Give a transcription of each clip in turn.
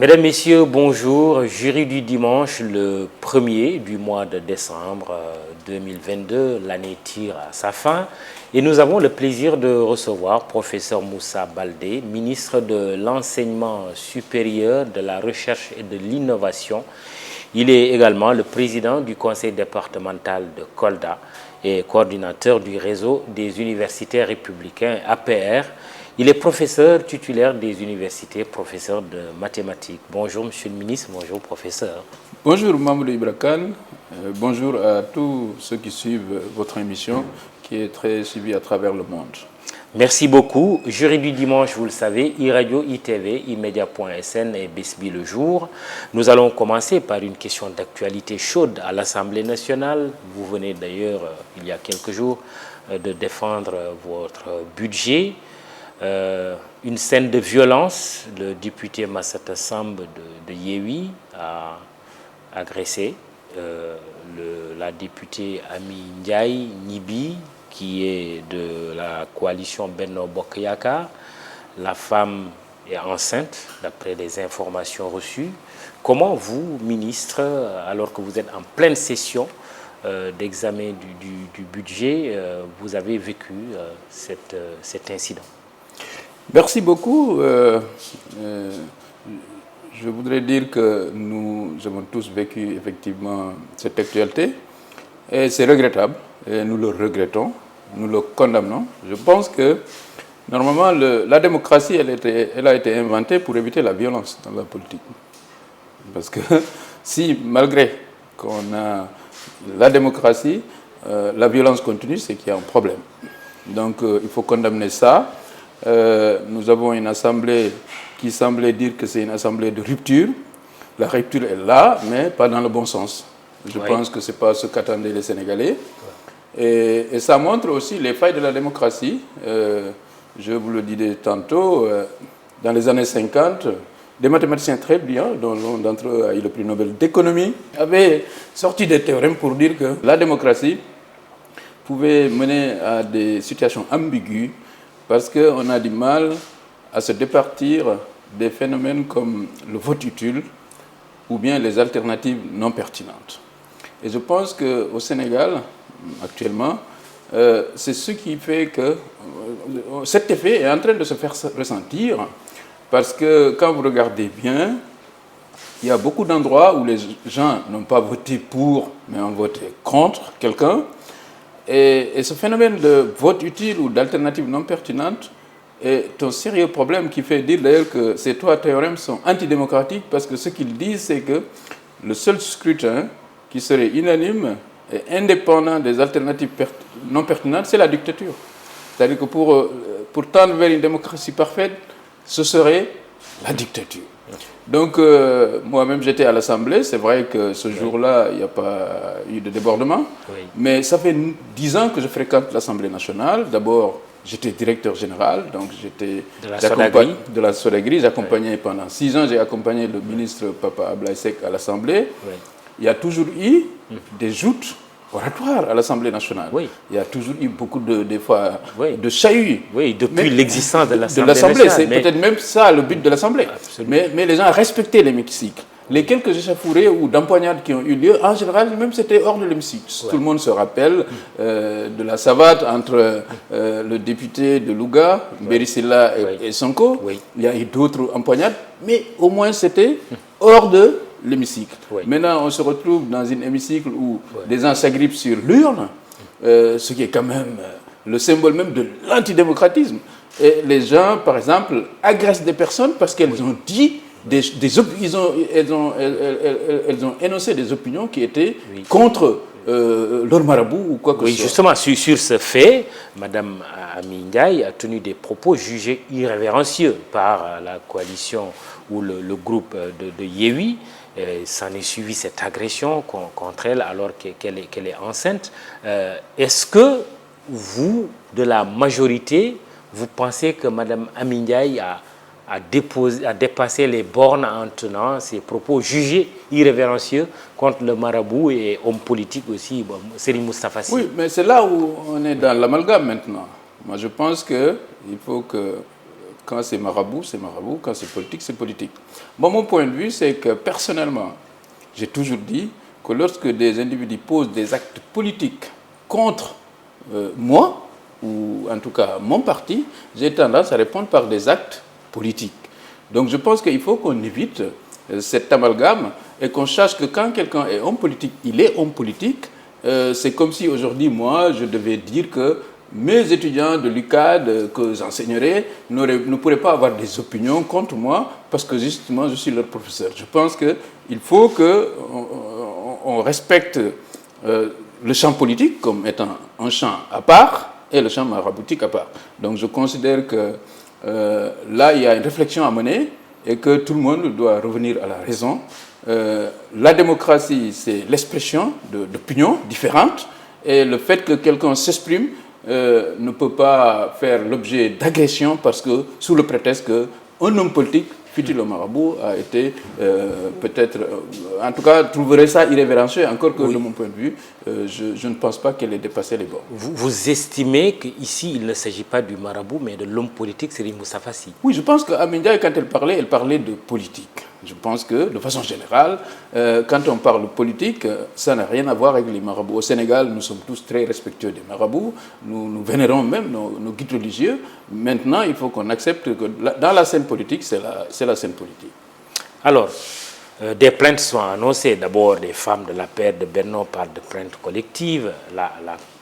Mesdames, Messieurs, bonjour. Jury du dimanche, le 1er du mois de décembre 2022, l'année tire à sa fin et nous avons le plaisir de recevoir professeur Moussa Baldé, ministre de l'Enseignement supérieur, de la Recherche et de l'Innovation. Il est également le président du conseil départemental de Kolda et coordinateur du réseau des universitaires républicains APR. Il est professeur titulaire des universités, professeur de mathématiques. Bonjour Monsieur le ministre, bonjour professeur. Bonjour Mamoudou Ibrakan, bonjour à tous ceux qui suivent votre émission qui est très suivie à travers le monde. Merci beaucoup. Jury du dimanche, vous le savez, iRadio, iTV, imedia.sn et Besbi le jour. Nous allons commencer par une question d'actualité chaude à l'Assemblée nationale. Vous venez d'ailleurs, il y a quelques jours, de défendre votre budget. Une scène de violence, le député Massata Samb de Yewi a agressé la députée Ami Ndiaye Nibi, qui est de la coalition Benno Bokk Yakaar. La femme est enceinte, d'après les informations reçues. Comment vous, ministre, alors que vous êtes en pleine session d'examen du budget, vous avez vécu cet incident? Merci beaucoup. Je voudrais dire que nous avons tous vécu effectivement cette actualité et c'est regrettable et nous le regrettons, nous le condamnons. Je pense que normalement la démocratie elle a été inventée pour éviter la violence dans la politique. Parce que si malgré qu'on a la démocratie, la violence continue, c'est qu'il y a un problème. Donc il faut condamner ça. Nous avons une assemblée qui semblait dire que c'est une assemblée de rupture. La rupture est là, mais pas dans le bon sens. Je pense que ce n'est pas ce qu'attendaient les Sénégalais. Et ça montre aussi les failles de la démocratie. Je vous le disais tantôt, dans les années 50, des mathématiciens très brillants, dont l'un d'entre eux a eu le prix Nobel d'économie, avaient sorti des théorèmes pour dire que la démocratie pouvait mener à des situations ambiguës, parce qu'on a du mal à se départir des phénomènes comme le vote utile ou bien les alternatives non pertinentes. Et je pense qu'au Sénégal, actuellement, c'est ce qui fait que cet effet est en train de se faire ressentir, parce que quand vous regardez bien, il y a beaucoup d'endroits où les gens n'ont pas voté pour, mais ont voté contre quelqu'un. Et ce phénomène de vote utile ou d'alternative non pertinente est un sérieux problème qui fait dire d'ailleurs que ces trois théorèmes sont antidémocratiques, parce que ce qu'ils disent, c'est que le seul scrutin qui serait unanime et indépendant des alternatives non pertinentes, c'est la dictature. C'est-à-dire que pour tendre vers une démocratie parfaite, ce serait la dictature. Donc, moi-même, j'étais à l'Assemblée. C'est vrai que ce jour-là, il n'y a pas eu de débordement. Mais ça fait 10 ans que je fréquente l'Assemblée nationale. D'abord, j'étais directeur général, donc j'étais de la Sodagri. J'accompagnais pendant 6 ans, j'ai accompagné le ministre Papa Ablaye Seck à l'Assemblée. Il y a toujours eu des joutes oratoires à l'Assemblée nationale. Il y a toujours eu beaucoup des fois de chahuts. Oui, depuis l'existence de l'Assemblée. C'est peut-être même ça le but de l'Assemblée. Mais les gens respectaient l'hémicycle. Les quelques échauffourées ou d'empoignades qui ont eu lieu, en général, même c'était hors de l'hémicycle. Tout le monde se rappelle de la savate entre le député de Louga, Berissila et Sonko. Il y a eu d'autres empoignades, mais au moins c'était hors de l'hémicycle. Maintenant, on se retrouve dans un hémicycle où les gens s'agrippent sur l'urne, ce qui est quand même le symbole même de l'antidémocratisme. Et les gens, par exemple, agressent des personnes parce qu'elles ont dit elles ont énoncé des opinions qui étaient contre leur marabout ou quoi que ce soit. Justement, sur ce fait, Mme Ami Ndiaye a tenu des propos jugés irrévérencieux par la coalition ou le groupe de Yewi. S'en est suivi cette agression contre elle alors qu'elle est enceinte. Est-ce que vous, de la majorité, vous pensez que Mme Ami Ndiaye a dépassé les bornes en tenant ses propos jugés irrévérencieux contre le marabout et homme politique aussi, Serigne Moustapha Sy? Oui, mais c'est là où on est dans l'amalgame maintenant. Moi, je pense qu'il faut Quand c'est marabout, c'est marabout. Quand c'est politique, c'est politique. Bon, mon point de vue, c'est que personnellement, j'ai toujours dit que lorsque des individus posent des actes politiques contre moi, ou en tout cas mon parti, j'ai tendance à répondre par des actes politiques. Donc je pense qu'il faut qu'on évite cet amalgame et qu'on sache que quand quelqu'un est homme politique, il est homme politique. C'est comme si aujourd'hui, moi, je devais dire que mes étudiants de l'UCAD que j'enseignerai ne pourraient pas avoir des opinions contre moi parce que justement je suis leur professeur. Je pense qu'il faut qu'on respecte le champ politique comme étant un champ à part et le champ maraboutique à part. Donc je considère que là il y a une réflexion à mener et que tout le monde doit revenir à la raison. La démocratie, c'est l'expression d'opinions différentes et le fait que quelqu'un s'exprime ne peut pas faire l'objet d'agression parce que, sous le prétexte qu'un homme politique, fut-il le marabout, a été peut-être, en tout cas, trouverait ça irrévérencieux, encore que de mon point de vue, je ne pense pas qu'elle ait dépassé les bords. Vous estimez qu'ici, il ne s'agit pas du marabout, mais de l'homme politique, Serigne Moustapha Sy? Oui, je pense qu'Amindia, quand elle parlait de politique. Je pense que, de façon générale, quand on parle politique, ça n'a rien à voir avec les marabouts. Au Sénégal, nous sommes tous très respectueux des marabouts. Nous vénérons même nos guides religieux. Maintenant, il faut qu'on accepte que dans la scène politique, c'est la scène politique. Alors, des plaintes sont annoncées. D'abord, des femmes de la paire de Benno parlent de plaintes collectives. La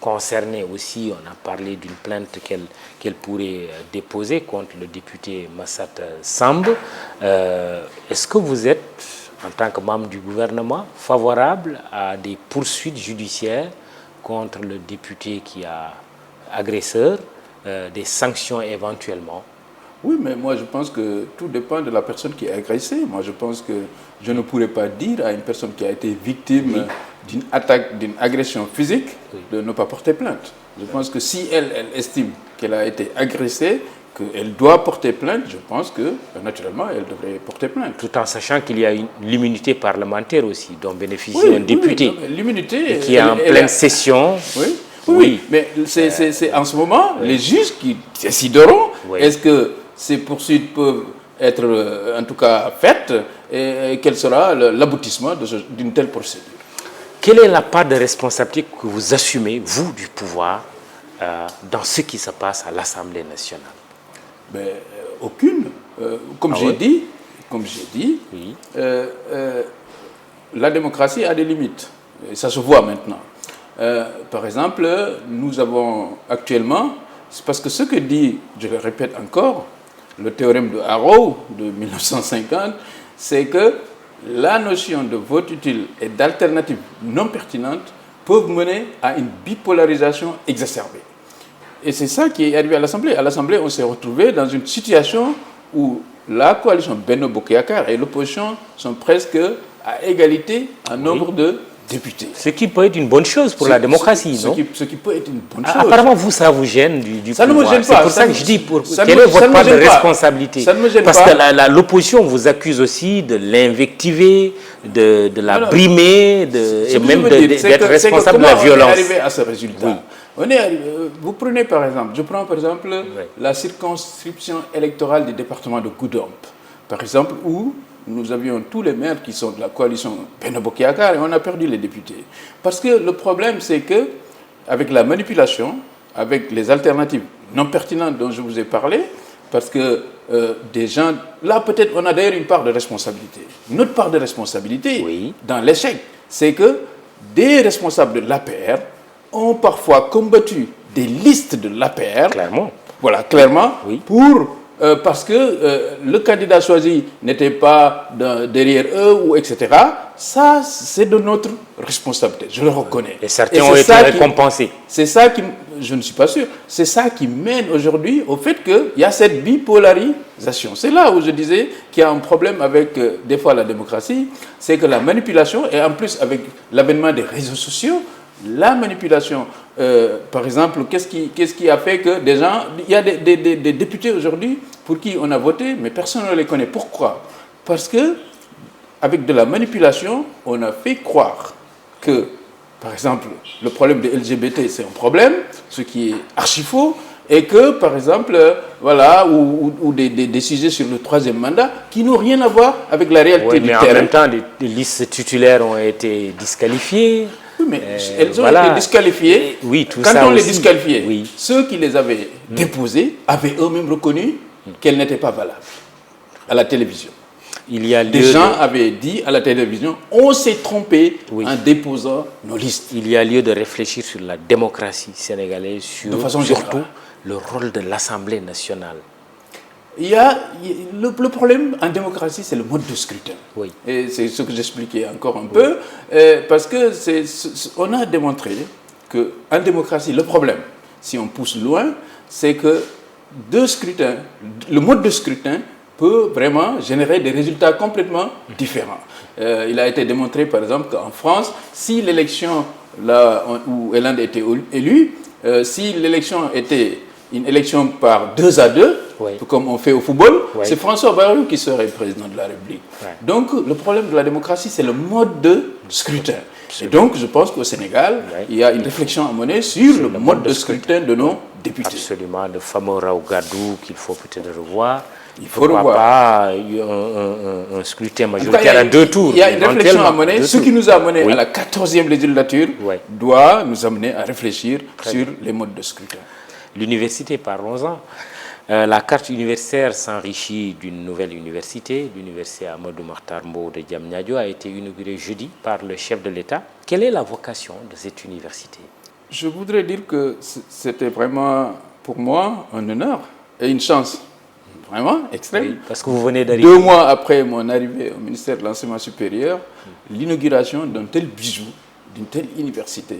concernée aussi, on a parlé d'une plainte qu'elle pourrait déposer contre le député Massata Samb. Est-ce que vous êtes, en tant que membre du gouvernement, favorable à des poursuites judiciaires contre le député qui a agresseur, des sanctions éventuellement? Oui, mais moi je pense que tout dépend de la personne qui est agressée. Moi je pense que je ne pourrais pas dire à une personne qui a été victime d'une attaque, d'une agression physique, de ne pas porter plainte. Je pense que si elle estime qu'elle a été agressée, qu'elle doit porter plainte, je pense que naturellement elle devrait porter plainte. Tout en sachant qu'il y a l'immunité parlementaire aussi, dont bénéficie un député. L'immunité. Qui est en pleine session. Oui, mais c'est en ce moment les juges qui décideront. Est-ce que ces poursuites peuvent être en tout cas faites et quel sera l'aboutissement d'une telle procédure? Quelle est la part de responsabilité que vous assumez, vous, du pouvoir, dans ce qui se passe à l'Assemblée nationale? Aucune. Comme j'ai dit, la démocratie a des limites. Et ça se voit maintenant. Par exemple, nous avons actuellement, c'est parce que ce que dit, je le répète encore, le théorème de Arrow de 1950, c'est que la notion de vote utile et d'alternative non pertinente peuvent mener à une bipolarisation exacerbée. Et c'est ça qui est arrivé à l'Assemblée. À l'Assemblée, on s'est retrouvé dans une situation où la coalition Benno Bokk Yakaar et l'opposition sont presque à égalité en nombre de députés. Ce qui peut être une bonne chose pour la démocratie, non? Ce qui peut être une bonne chose. Apparemment, vous, ça vous gêne du ça pouvoir. Ne me gêne pas. C'est pour ça que je dis, quelle est votre part de responsabilité? Ça ne me gêne Parce pas. que l'opposition vous accuse aussi de l'invectiver, de la brimer, et même d'être responsable de la violence. On est arrivé à ce résultat. Vous prenez par exemple, je prends par exemple la circonscription électorale du département de Goudomp, par exemple, où nous avions tous les maires qui sont de la coalition Benno Bokk Yakaar et on a perdu les députés. Parce que le problème, c'est que avec la manipulation, avec les alternatives non pertinentes dont je vous ai parlé, parce que des gens... Là, peut-être, on a d'ailleurs une part de responsabilité. Une autre part de responsabilité dans l'échec, c'est que des responsables de l'APR ont parfois combattu des listes de l'APR. Clairement. Voilà, clairement, parce que le candidat choisi n'était pas derrière eux, ou etc. Ça, c'est de notre responsabilité, je le reconnais. Et certains ont été récompensés. C'est ça qui, je ne suis pas sûr, c'est ça qui mène aujourd'hui au fait qu'il y a cette bipolarisation. C'est là où je disais qu'il y a un problème avec, des fois, la démocratie, c'est que la manipulation, et en plus avec l'avènement des réseaux sociaux, la manipulation, par exemple, qu'est-ce qui a fait que des gens... Il y a des députés aujourd'hui pour qui on a voté, mais personne ne les connaît. Pourquoi? Parce que, avec de la manipulation, on a fait croire que, par exemple, le problème des LGBT, c'est un problème, ce qui est archi faux, Et que, par exemple, voilà, ou des sujets sur le troisième mandat qui n'ont rien à voir avec la réalité du terrain. Mais en même temps, les listes titulaires ont été disqualifiées. Oui, mais elles ont été disqualifiées. Oui, tout quand ça on aussi, les disqualifiait, oui. Ceux qui les avaient déposées avaient eux-mêmes reconnu qu'elles n'étaient pas valables à la télévision. Des gens avaient dit à la télévision, on s'est trompé en déposant nos listes. Il y a lieu de réfléchir sur la démocratie sénégalaise, surtout le rôle de l'Assemblée nationale. Le problème en démocratie, c'est le mode de scrutin. Oui. Et c'est ce que j'expliquais encore un peu, parce que on a démontré qu'en démocratie, le problème, si on pousse loin, c'est que le mode de scrutin peut vraiment générer des résultats complètement différents. Il a été démontré, par exemple, qu'en France, si l'élection là où Hollande était élu, si l'élection était une élection par 2-2, comme on fait au football, c'est François Bayrou qui serait président de la République. Donc, le problème de la démocratie, c'est le mode de scrutin. Et donc, je pense qu'au Sénégal, il y a une réflexion à mener sur le mode de scrutin de nos députés. Absolument, le fameux Raougadou qu'il faut peut-être revoir. Il faut revoir. Pas un scrutin majoritaire à 2 tours. Il y a une réflexion à mener. Ce qui nous a amené à la 14e législature doit nous amener à réfléchir sur les modes de scrutin. L'université, parlons-en. La carte universitaire s'enrichit d'une nouvelle université. L'université Amadou Mahtar Mbow de Diamniadio a été inaugurée jeudi par le chef de l'État. Quelle est la vocation de cette université? Je voudrais dire que c'était vraiment pour moi un honneur et une chance. Vraiment extrême. Oui, parce que vous venez d'arriver. 2 mois après mon arrivée au ministère de l'Enseignement supérieur, l'inauguration d'un tel bijou, d'une telle université,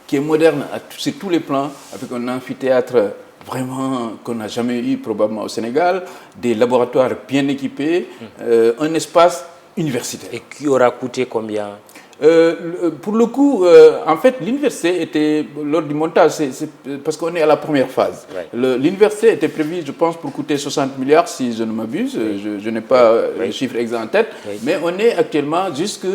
qui est moderne sur tous les plans, avec un amphithéâtre vraiment qu'on n'a jamais eu probablement au Sénégal, des laboratoires bien équipés, un espace universitaire. Et qui aura coûté combien? Pour le coup, en fait, l'université était, lors du montage, parce qu'on est à la première phase. L'université était prévue, je pense, pour coûter 60 milliards, si je ne m'abuse. Je n'ai pas le chiffre exact en tête. Mais on est actuellement jusque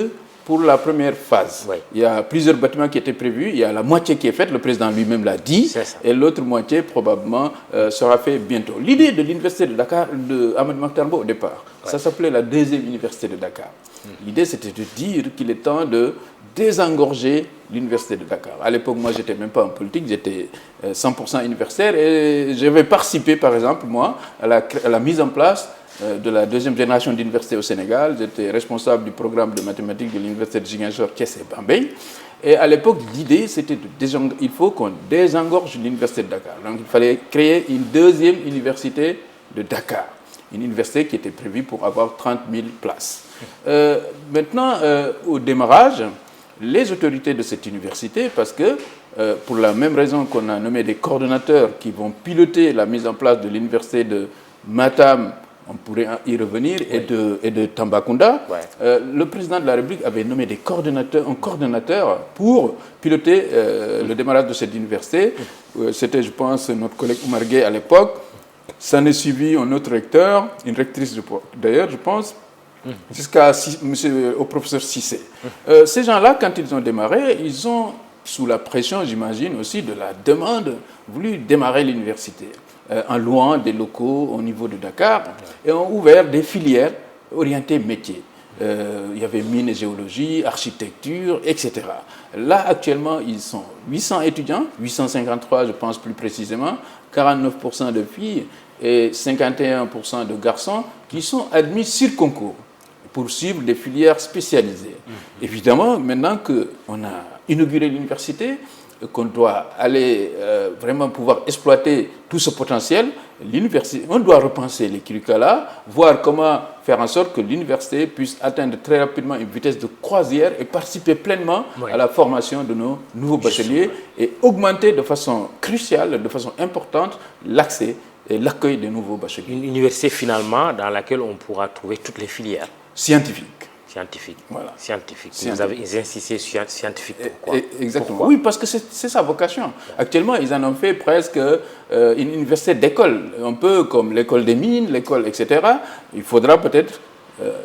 pour la première phase. Il y a plusieurs bâtiments qui étaient prévus. Il y a la moitié qui est faite, le président lui-même l'a dit. Et l'autre moitié, probablement, sera faite bientôt. L'idée de l'université de Dakar, de Amadou Mahtar Mbow au départ, ça s'appelait la deuxième université de Dakar. L'idée, c'était de dire qu'il est temps de désengorger l'université de Dakar. À l'époque, moi, je n'étais même pas en politique, j'étais 100% universitaire et j'avais participé, par exemple, moi, à la mise en place de la deuxième génération d'universités au Sénégal. J'étais responsable du programme de mathématiques de l'université de Ziguinchor, Thiès et Bambey. Et à l'époque, l'idée, c'était il faut qu'on désengorge l'université de Dakar. Donc, il fallait créer une deuxième université de Dakar. Une université qui était prévue pour avoir 30 000 places. Maintenant, au démarrage, les autorités de cette université, parce que pour la même raison qu'on a nommé des coordonnateurs qui vont piloter la mise en place de l'université de Matam, on pourrait y revenir, et de Tambacounda, le président de la République avait nommé un coordonnateur pour piloter le démarrage de cette université. C'était, je pense, notre collègue Oumar Gueye à l'époque. Ça n'est suivi un autre recteur, une rectrice d'ailleurs, je pense, au professeur Cissé. Ces gens-là, quand ils ont démarré, ils ont, sous la pression, j'imagine, aussi de la demande, voulu démarrer l'université en louant des locaux au niveau de Dakar et ont ouvert des filières orientées métiers. Il y avait mine et géologie, architecture, etc. Là, actuellement, ils sont 800 étudiants, 853 je pense plus précisément, 49% de filles et 51% de garçons qui sont admis sur concours pour suivre des filières spécialisées. Évidemment, maintenant qu'on a inauguré l'université, qu'on doit aller vraiment pouvoir exploiter tout ce potentiel, l'université, on doit repenser les curricula, voir comment faire en sorte que l'université puisse atteindre très rapidement une vitesse de croisière et participer pleinement à la formation de nos nouveaux bacheliers et augmenter de façon cruciale, de façon importante, l'accès et l'accueil des nouveaux bacheliers. Une université finalement dans laquelle on pourra trouver toutes les filières. Scientifiques. Voilà. Scientifique. Vous avez insisté sur scientifique. Pourquoi? Exactement. Pourquoi? Oui, parce que c'est sa vocation. Actuellement, ils en ont fait presque une université d'école, un peu comme l'école des mines, l'école, etc. Il faudra peut-être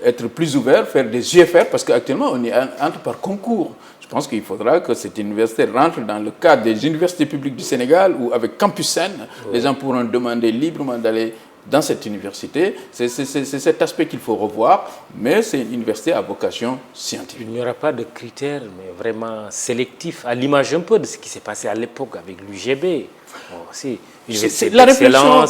être plus ouvert, faire des UFR, parce qu'actuellement, on entre par concours. Je pense qu'il faudra que cette université rentre dans le cadre des universités publiques du Sénégal, où avec Campus Sen, les gens pourront demander librement d'aller dans cette université. C'est cet aspect qu'il faut revoir, mais c'est une université à vocation scientifique. Il n'y aura pas de critères mais vraiment sélectifs, à l'image un peu de ce qui s'est passé à l'époque avec l'UGB. C'est la réflexion,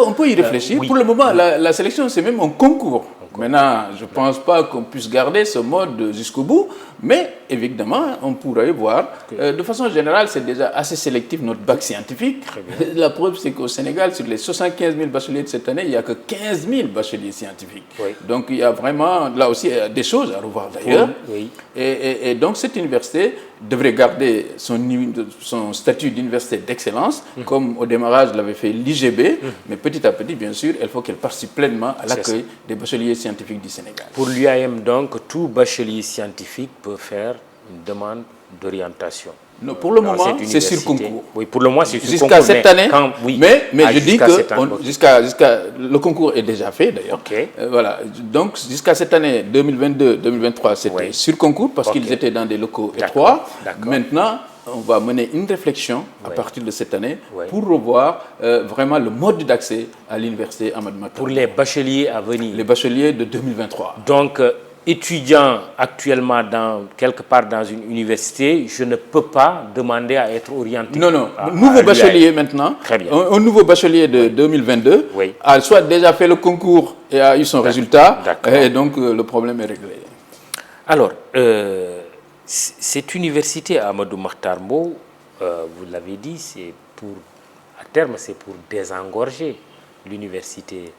on peut y réfléchir. Oui. Pour le moment, la sélection, c'est même un concours. Maintenant, je ne pense pas qu'on puisse garder ce mode jusqu'au bout, mais évidemment, on pourrait voir. De façon générale, c'est déjà assez sélectif notre bac scientifique. La preuve, c'est qu'au Sénégal, sur les 75 000 bacheliers de cette année, il n'y a que 15 000 bacheliers scientifiques. Oui. Donc, il y a vraiment, là aussi, des choses à revoir d'ailleurs. Oui. Et donc, cette université devrait garder son statut d'université d'excellence, comme au démarrage l'avait fait l'IGB, mais petit à petit, bien sûr, il faut qu'elle participe pleinement à l'accueil des bacheliers scientifiques du Sénégal. Pour l'UAM, donc, tout bachelier scientifique peut faire une demande d'orientation. Non, pour le moment, c'est sur concours. Oui, pour le moment, c'est sur concours. Jusqu'à cette année, mais je dis que le concours est déjà fait d'ailleurs. Okay. Voilà. Donc, jusqu'à cette année 2022-2023, c'était sur concours parce qu'ils étaient dans des locaux étroits. Maintenant, on va mener une réflexion à partir de cette année pour revoir vraiment le mode d'accès à l'université Amadou Mahtar. Pour les bacheliers à venir. Les bacheliers de 2023. Donc, étudiant actuellement quelque part dans une université, je ne peux pas demander à être orienté. Non. Nouveau bachelier maintenant. Très bien. Un nouveau bachelier de 2022 a soit déjà fait le concours et a eu son résultat. Et donc, le problème est réglé. Alors, cette université Amadou Mahtar Mbow, vous l'avez dit, à terme, c'est pour désengorger l'université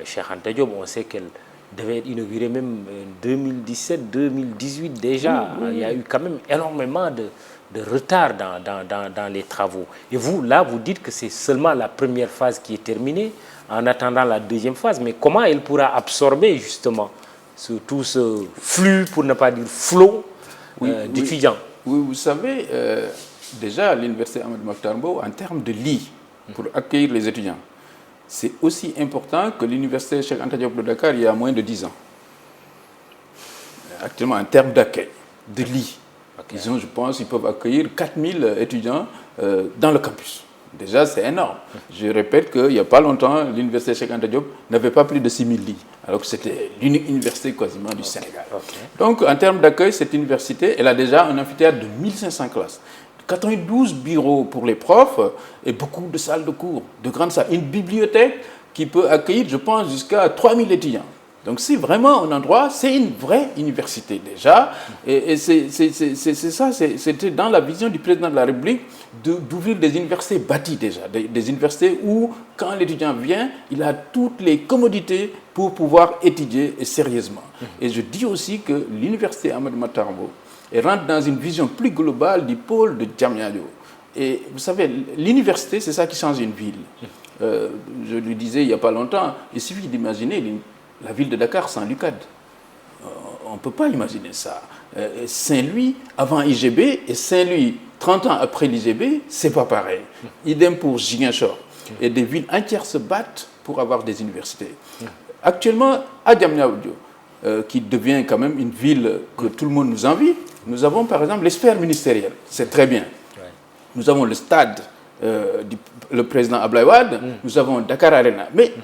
Cheikh Anta Diop. On sait qu'elle devait être inaugurée même en 2017-2018 déjà. Il y a eu quand même énormément de retard dans les travaux. Et vous, là, vous dites que c'est seulement la première phase qui est terminée en attendant la deuxième phase. Mais comment elle pourra absorber justement tout ce flux, pour ne pas dire flot, d'étudiants? Oui, vous savez, déjà l'université Amadou Mahtar Mbow, en termes de lits pour accueillir les étudiants, c'est aussi important que l'université Cheikh Anta Diop de Dakar il y a moins de 10 ans. Actuellement, en termes d'accueil, de lits, je pense qu'ils peuvent accueillir 4000 étudiants dans le campus. Déjà, c'est énorme. Je répète qu'il n'y a pas longtemps, l'université Cheikh Anta Diop n'avait pas plus de 6000 lits, alors que c'était l'unique université quasiment du Sénégal. Donc, en termes d'accueil, cette université, elle a déjà un amphithéâtre de 1500 classes. 92 bureaux pour les profs et beaucoup de salles de cours, de grandes salles. Une bibliothèque qui peut accueillir, je pense, jusqu'à 3000 étudiants. Donc c'est vraiment un endroit, c'est une vraie université déjà. Et c'est ça, c'était dans la vision du président de la République d'ouvrir des universités bâties déjà. Des universités où, quand l'étudiant vient, il a toutes les commodités pour pouvoir étudier sérieusement. Et je dis aussi que l'université Amadou Mahtar Mbow, et rentre dans une vision plus globale du pôle de Diamniadio. Et vous savez, l'université, c'est ça qui change une ville. Je lui disais il n'y a pas longtemps, il suffit d'imaginer la ville de Dakar sans l'UCAD. On ne peut pas imaginer ça. Saint-Louis, avant IGB, et Saint-Louis, 30 ans après l'IGB, c'est pas pareil. Idem pour Ziguinchor. Et des villes entières se battent pour avoir des universités. Actuellement, à Diamniadio, qui devient quand même une ville que tout le monde nous envie, nous avons par exemple les sphères ministérielles, c'est très bien. Nous avons le stade, le président Abdoulaye Wade, nous avons Dakar Arena. Mais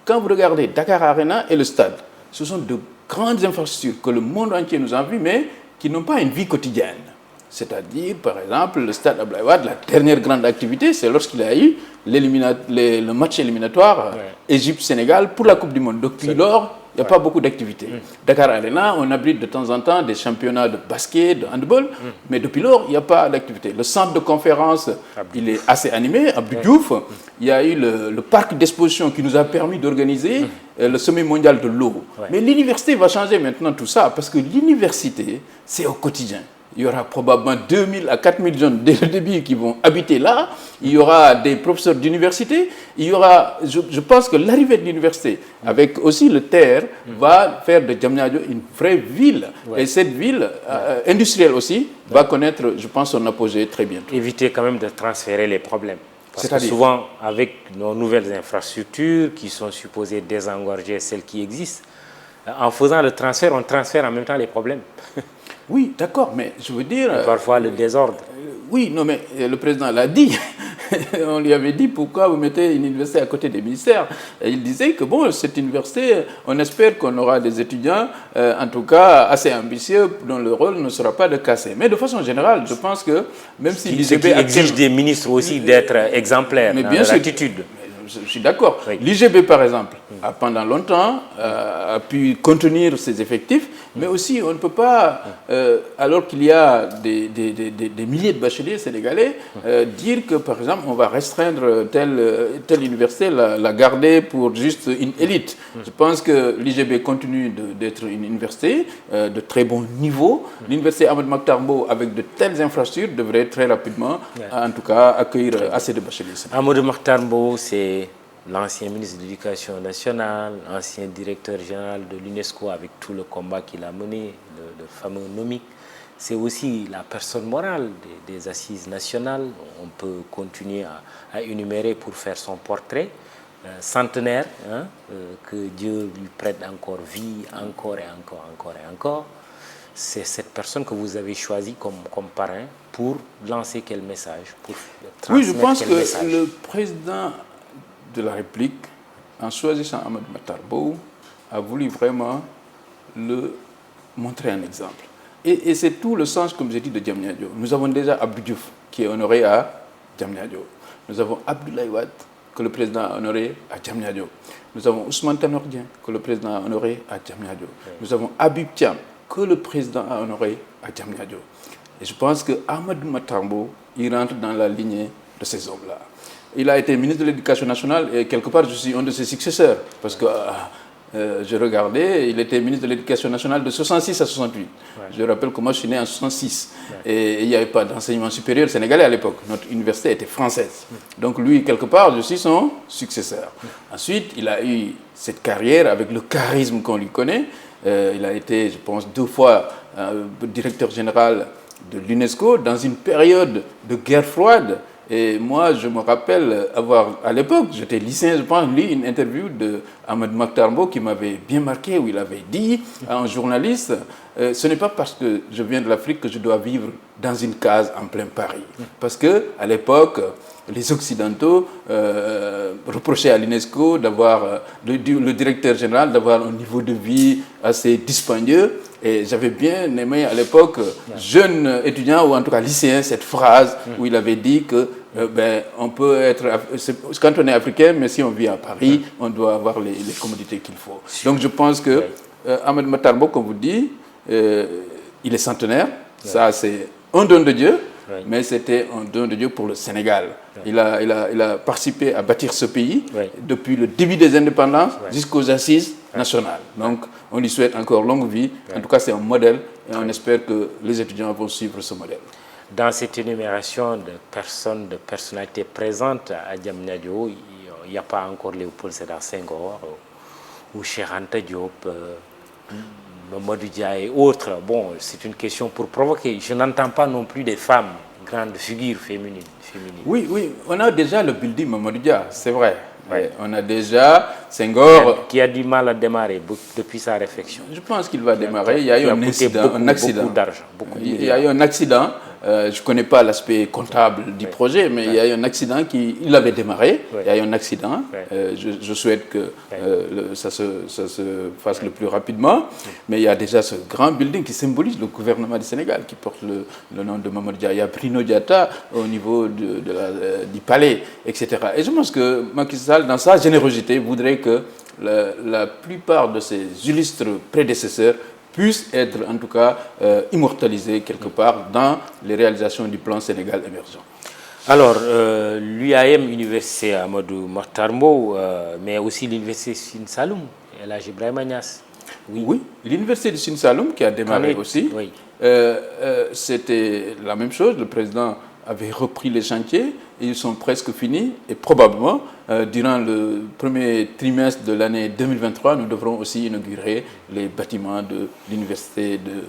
quand vous regardez Dakar Arena et le stade, ce sont de grandes infrastructures que le monde entier nous envie, mais qui n'ont pas une vie quotidienne. C'est-à-dire, par exemple, le stade Abdoulaye Wade, la dernière grande activité, c'est lorsqu'il a eu le match éliminatoire Égypte-Sénégal pour la Coupe du Monde. Depuis lors, il n'y a pas beaucoup d'activités. Dakar Arena, on abrite de temps en temps des championnats de basket, de handball, mais depuis lors, il n'y a pas d'activité. Le centre de conférence, il est assez animé, Abdou Diouf. Il y a eu le parc d'exposition qui nous a permis d'organiser le sommet mondial de l'eau. Mais l'université va changer maintenant tout ça, parce que l'université, c'est au quotidien. Il y aura probablement 2000 à 4000 jeunes dès le début qui vont habiter là. Il y aura des professeurs d'université. Il y aura, je pense que l'arrivée de l'université, avec aussi le TER, va faire de Diamniadio une vraie ville. Et cette ville, industrielle aussi, va connaître, je pense, son apogée très bientôt. Éviter quand même de transférer les problèmes. Parce que souvent, avec nos nouvelles infrastructures qui sont supposées désengorger celles qui existent, En faisant le transfert, on transfère en même temps les problèmes. Oui, d'accord, mais je veux dire... Et parfois le désordre. Oui, non, mais le président l'a dit. On lui avait dit pourquoi vous mettez une université à côté des ministères. Et il disait que bon, cette université, on espère qu'on aura des étudiants, en tout cas assez ambitieux, dont le rôle ne sera pas de casser. Mais de façon générale, je pense que même si l'IGB exige des ministres aussi d'être exemplaires dans leur attitude. Je suis d'accord. Oui. L'IGB, par exemple, a pendant longtemps a pu contenir ses effectifs, mais aussi on ne peut pas, alors qu'il y a des milliers de bacheliers sénégalais, dire que, par exemple, on va restreindre telle université, la garder pour juste une élite. Je pense que l'IGB continue d'être une université de très bon niveau. L'université Ahmed Mokhtar Mbow, avec de telles infrastructures, devrait très rapidement, en tout cas, accueillir assez de bacheliers sénégalais. Ahmed Mokhtar Mbow, c'est l'ancien ministre de l'Éducation nationale, ancien directeur général de l'UNESCO avec tout le combat qu'il a mené, le fameux NOMIC. C'est aussi la personne morale des assises nationales. On peut continuer à énumérer pour faire son portrait. Centenaire, hein, que Dieu lui prête encore vie, encore et encore, encore et encore. C'est cette personne que vous avez choisie comme parrain pour lancer quel message, pour oui, je pense que message. Le président de la République, en choisissant Ahmed Mokhtar Mbow, a voulu vraiment le montrer un exemple. Et c'est tout le sens, comme j'ai dit, de Diamniadio. Nous avons déjà Abdou Diouf, qui est honoré à Diamniadio. Nous avons Abdoulaye Wade, que le président a honoré à Diamniadio. Nous avons Ousmane Tanor Dieng, que le président a honoré à Diamniadio. Nous avons Habib Thiam, que le président a honoré à Diamniadio. Et je pense que Ahmed Mokhtar Mbow, il rentre dans la lignée de ces hommes-là. Il a été ministre de l'Éducation nationale et quelque part je suis un de ses successeurs parce que je regardais, il était ministre de l'Éducation nationale de 66 à 68. Ouais. Je rappelle que moi je suis né en 66 et il n'y avait pas d'enseignement supérieur sénégalais à l'époque. Notre université était française. Donc lui, quelque part, je suis son successeur. Ensuite, il a eu cette carrière avec le charisme qu'on lui connaît. Il a été, je pense, 2 fois directeur général de l'UNESCO dans une période de guerre froide. Et moi, je me rappelle avoir, à l'époque, j'étais lycéen, je pense, lu une interview de Ahmed Mokhtar Mbow qui m'avait bien marqué, où il avait dit à un journaliste, ce n'est pas parce que je viens de l'Afrique que je dois vivre dans une case en plein Paris. Parce qu'à l'époque, les Occidentaux reprochaient à l'UNESCO d'avoir, le directeur général, d'avoir un niveau de vie assez dispendieux. Et j'avais bien aimé à l'époque, jeune étudiant ou en tout cas lycéen, cette phrase où il avait dit que on peut être, quand on est africain, mais si on vit à Paris, on doit avoir les commodités qu'il faut. Donc je pense que Ahmed Mokhtar Mbow, comme vous dites, il est centenaire. Ça, c'est un don de Dieu. Mais c'était un don de Dieu pour le Sénégal. Il a participé à bâtir ce pays depuis le début des indépendances jusqu'aux assises nationales. Donc, on lui souhaite encore longue vie. En tout cas, c'est un modèle et on espère que les étudiants vont suivre ce modèle. Dans cette énumération de personnes, de personnalités présentes à Diamniadio, il n'y a pas encore Léopold Sédar Senghor ou Cheikh Anta Diop, Mamadou Dia et autres. Bon, c'est une question pour provoquer. Je n'entends pas non plus des femmes, grandes figures féminines. Oui, on a déjà le building Mamadou Dia, c'est vrai. On a déjà Senghor... Qui a du mal à démarrer depuis sa réflexion. Je pense qu'il va démarrer. Il y a eu un accident. Beaucoup d'argent. Il y a eu un accident. Je ne connais pas l'aspect comptable du projet, mais il y a eu un accident il avait démarré. Il y a eu un accident. Je souhaite que ça se fasse le plus rapidement. Mais il y a déjà ce grand building qui symbolise le gouvernement du Sénégal, qui porte le nom de Mamadou Dia. Il y a Bruno Diatta au niveau du palais, etc. Et je pense que Macky Sall, dans sa générosité, voudrait que la plupart de ses illustres prédécesseurs puissent être en tout cas immortalisés quelque part dans les réalisations du plan Sénégal émergent. Alors, l'UAM, Université Amadou Mokhtar Mbow, mais aussi l'Université Sine Saloum, El Hadji Ibrahima Niass. Oui, l'Université de Sine Saloum qui a démarré aussi, c'était la même chose, le président avait repris les chantiers, et ils sont presque finis et probablement durant le premier trimestre de l'année 2023, nous devrons aussi inaugurer les bâtiments de l'université de